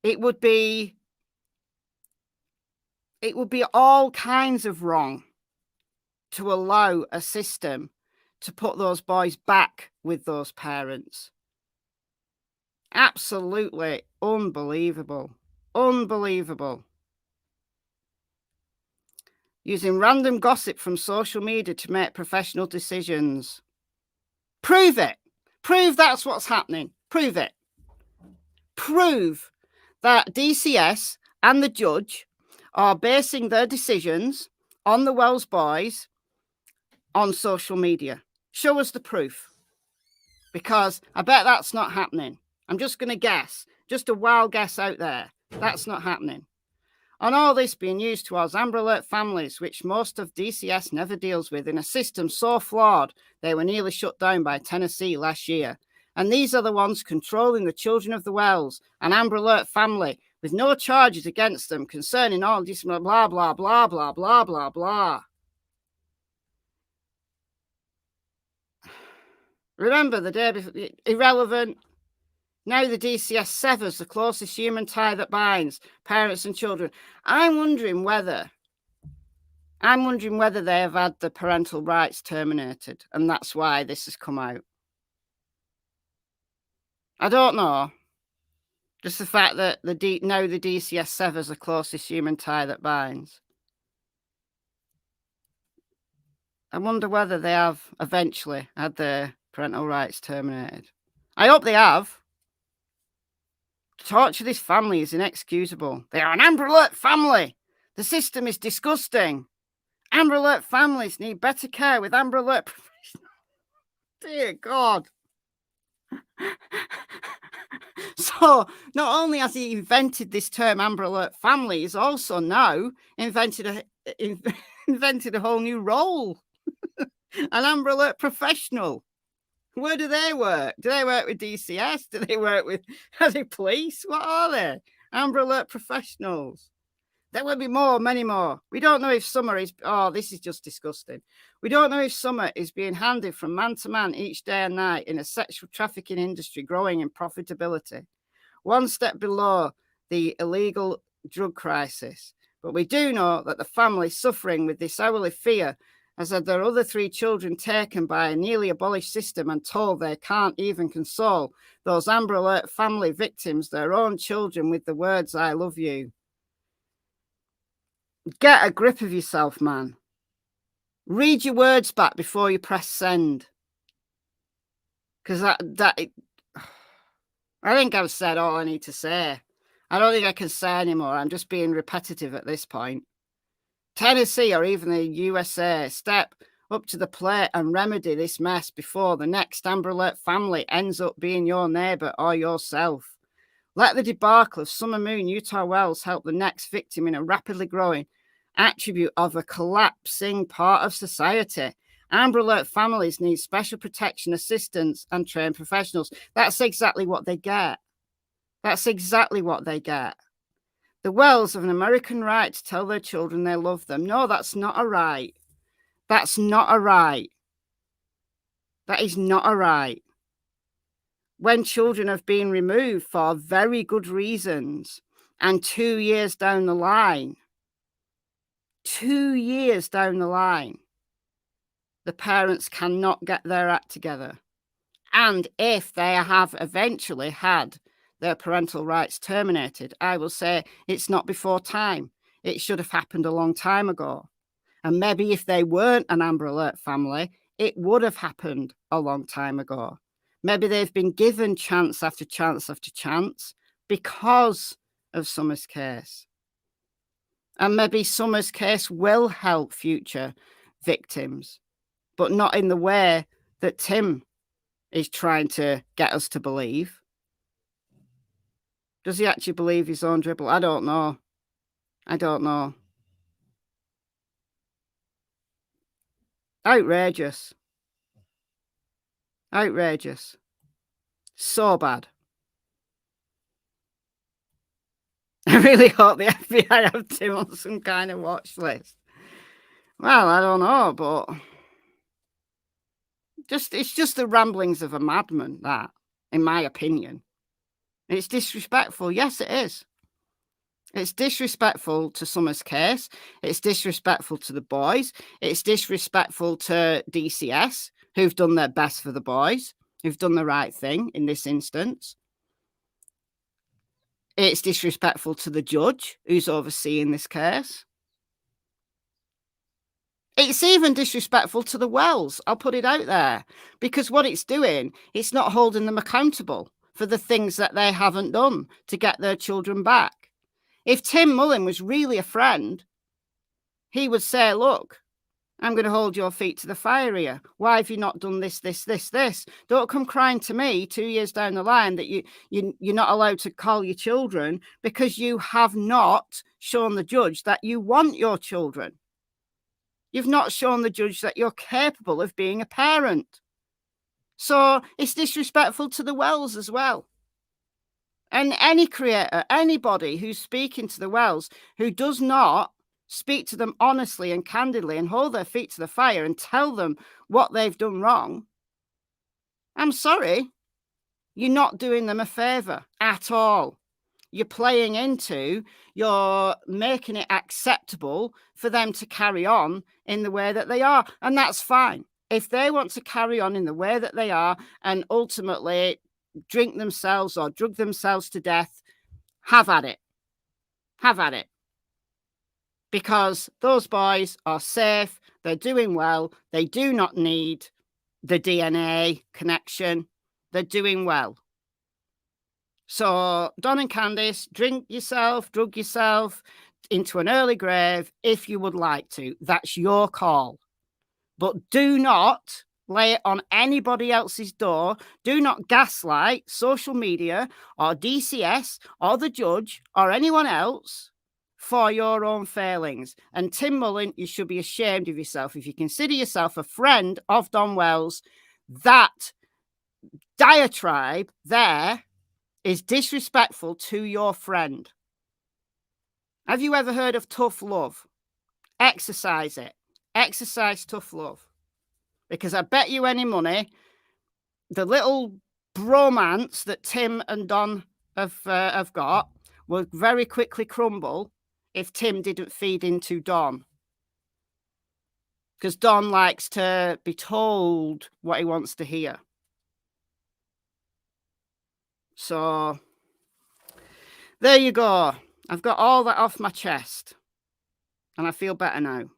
It would be all kinds of wrong to allow a system to put those boys back with those parents. Absolutely unbelievable. Unbelievable. Using random gossip from social media to make professional decisions. Prove it. Prove that's what's happening. Prove it. Prove that DCS and the judge are basing their decisions on the Wells boys on social media. Show us the proof. Because I bet that's not happening. I'm just going to guess. Just a wild guess out there. That's not happening. On all this being used towards Amber Alert families, which most of DCS never deals with, in a system so flawed they were nearly shut down by Tennessee last year. And these are the ones controlling the children of the Wells, an Amber Alert family, with no charges against them concerning all this blah, blah, blah, blah, blah, blah, blah, blah. Remember the day before, irrelevant. Now the DCS severs the closest human tie that binds parents and children. I'm wondering whether they have had the parental rights terminated, and that's why this has come out. I don't know. Just the fact that now the DCS severs the closest human tie that binds. I wonder whether they have eventually had their parental rights terminated. I hope they have. To torture this family is inexcusable. They are an Amber Alert family. The system is disgusting. Amber Alert families need better care with Amber Alert professionals. Dear God. So, not only has he invented this term Amber Alert family, he's also now invented a whole new role. An Amber Alert professional. Where do they work? Do they work with DCS? Do they work with police? What are they? Amber Alert professionals. There will be more, many more. We don't know if Summer is... Oh, this is just disgusting. We don't know if Summer is being handed from man to man each day and night in a sexual trafficking industry growing in profitability. One step below the illegal drug crisis. But we do know that the family suffering with this hourly fear has had their other 3 children taken by a nearly abolished system and told they can't even console those Amber Alert family victims, their own children, with the words, "I love you." Get a grip of yourself, man. Read your words back before you press send. Because I think I've said all I need to say. I don't think I can say anymore. I'm just being repetitive at this point. Tennessee or even the USA, step up to the plate and remedy this mess before the next Amber Alert family ends up being your neighbor or yourself. Let the debacle of Summer Moon Utah Wells help the next victim in a rapidly growing attribute of a collapsing part of society. Amber Alert families need special protection, assistance, and trained professionals. That's exactly what they get. That's exactly what they get. The Wells have an American right to tell their children they love them. No, that's not a right. That's not a right. That is not a right. When children have been removed for very good reasons, and 2 years down the line, 2 years down the line, the parents cannot get their act together. And if they have eventually had their parental rights terminated, I will say it's not before time. It should have happened a long time ago. And maybe if they weren't an Amber Alert family, it would have happened a long time ago. Maybe they've been given chance after chance after chance because of Summer's case. And maybe Summer's case will help future victims, but not in the way that Tim is trying to get us to believe. Does he actually believe his own dribble? I don't know. I don't know. Outrageous. Outrageous. So bad. I really hope the FBI have Tim on some kind of watch list. Well, I don't know, but it's just the ramblings of a madman, that, in my opinion. It's disrespectful. Yes, it is. It's disrespectful to Summer's case. It's disrespectful to the boys. It's disrespectful to DCS, who've done their best for the boys, who've done the right thing in this instance. It's disrespectful to the judge who's overseeing this case. It's even disrespectful to the Wells. I'll put it out there, because what it's doing, it's not holding them accountable for the things that they haven't done to get their children back. If Tim Mullen was really a friend, he would say, look, I'm going to hold your feet to the fire here. Why have you not done this, this, this, this? Don't come crying to me 2 years down the line that you're not allowed to call your children because you have not shown the judge that you want your children. You've not shown the judge that you're capable of being a parent. So it's disrespectful to the Wells as well. And any creator, anybody who's speaking to the Wells who does not speak to them honestly and candidly and hold their feet to the fire and tell them what they've done wrong, I'm sorry, you're not doing them a favor at all. You're playing into, you're making it acceptable for them to carry on in the way that they are. And that's fine. If they want to carry on in the way that they are and ultimately drink themselves or drug themselves to death, have at it. Have at it. Because those boys are safe. They're doing well. They do not need the DNA connection. They're doing well. So, Don and Candice, drug yourself into an early grave if you would like to. That's your call. But do not lay it on anybody else's door. Do not gaslight social media or DCS or the judge or anyone else for your own failings. And Tim Mullen, you should be ashamed of yourself. If you consider yourself a friend of Don Wells, that diatribe there is disrespectful to your friend. Have you ever heard of tough love? Exercise it. Exercise tough love. Because I bet you any money, the little bromance that Tim and Don have got will very quickly crumble if Tim didn't feed into Don. Because Don likes to be told what he wants to hear. So, there you go. I've got all that off my chest. And I feel better now.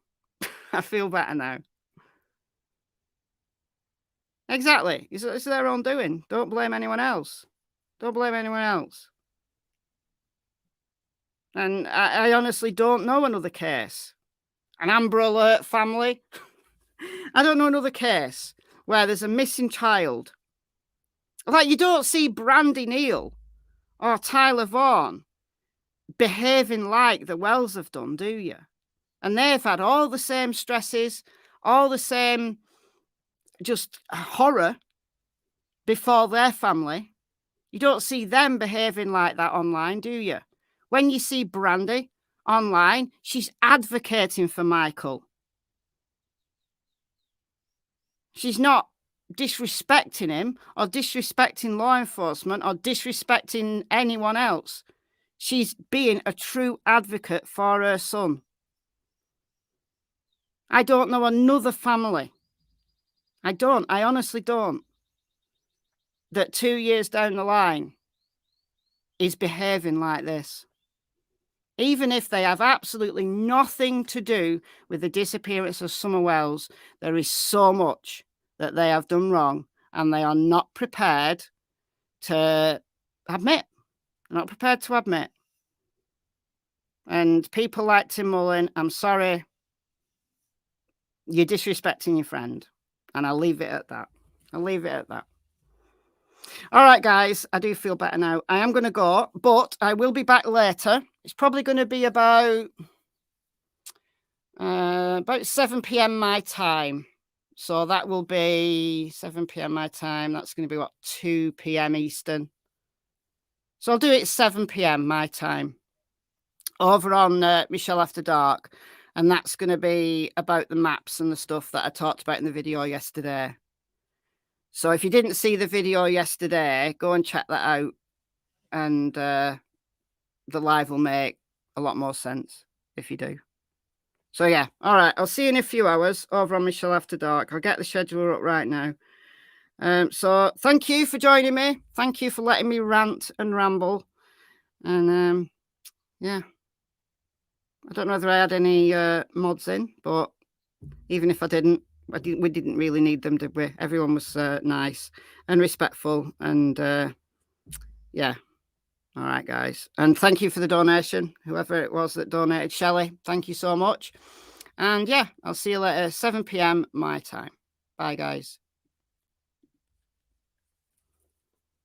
I feel better now. Exactly. It's their own doing. Don't blame anyone else. Don't blame anyone else. And I honestly don't know another case. An Amber Alert family. I don't know another case where there's a missing child. Like, you don't see Brandy Neal or Tyler Vaughan behaving like the Wells have done, do you? And they've had all the same stresses, all the same just horror before their family. You don't see them behaving like that online, do you? When you see Brandy online, she's advocating for Michael. She's not disrespecting him or disrespecting law enforcement or disrespecting anyone else. She's being a true advocate for her son. I don't know another family. I don't. I honestly don't. That 2 years down the line is behaving like this. Even if they have absolutely nothing to do with the disappearance of Summer Wells, there is so much that they have done wrong and they are not prepared to admit. They're not prepared to admit. And people like Tim Mullen, I'm sorry, you're disrespecting your friend. And I'll leave it at that. I'll leave it at that. All right, guys, I do feel better now. I am going to go, but I will be back later. It's probably going to be about 7 p.m. my time. So that will be 7 p.m. my time. That's going to be, what, 2 p.m. Eastern. So I'll do it 7 p.m. my time over on Michelle After Dark. And that's going to be about the maps and the stuff that I talked about in the video yesterday. So if you didn't see the video yesterday, go and check that out. And the live will make a lot more sense if you do. So yeah, all right. I'll see you in a few hours over on Michelle After Dark. I'll get the schedule up right now. So thank you for joining me. Thank you for letting me rant and ramble. And yeah, I don't know whether I had any mods in, but even if I didn't, we didn't really need them, did we? Everyone was nice and respectful. And yeah. All right, guys. And thank you for the donation, whoever it was that donated. Shelley, thank you so much. And yeah, I'll see you later, 7 p.m. my time. Bye, guys.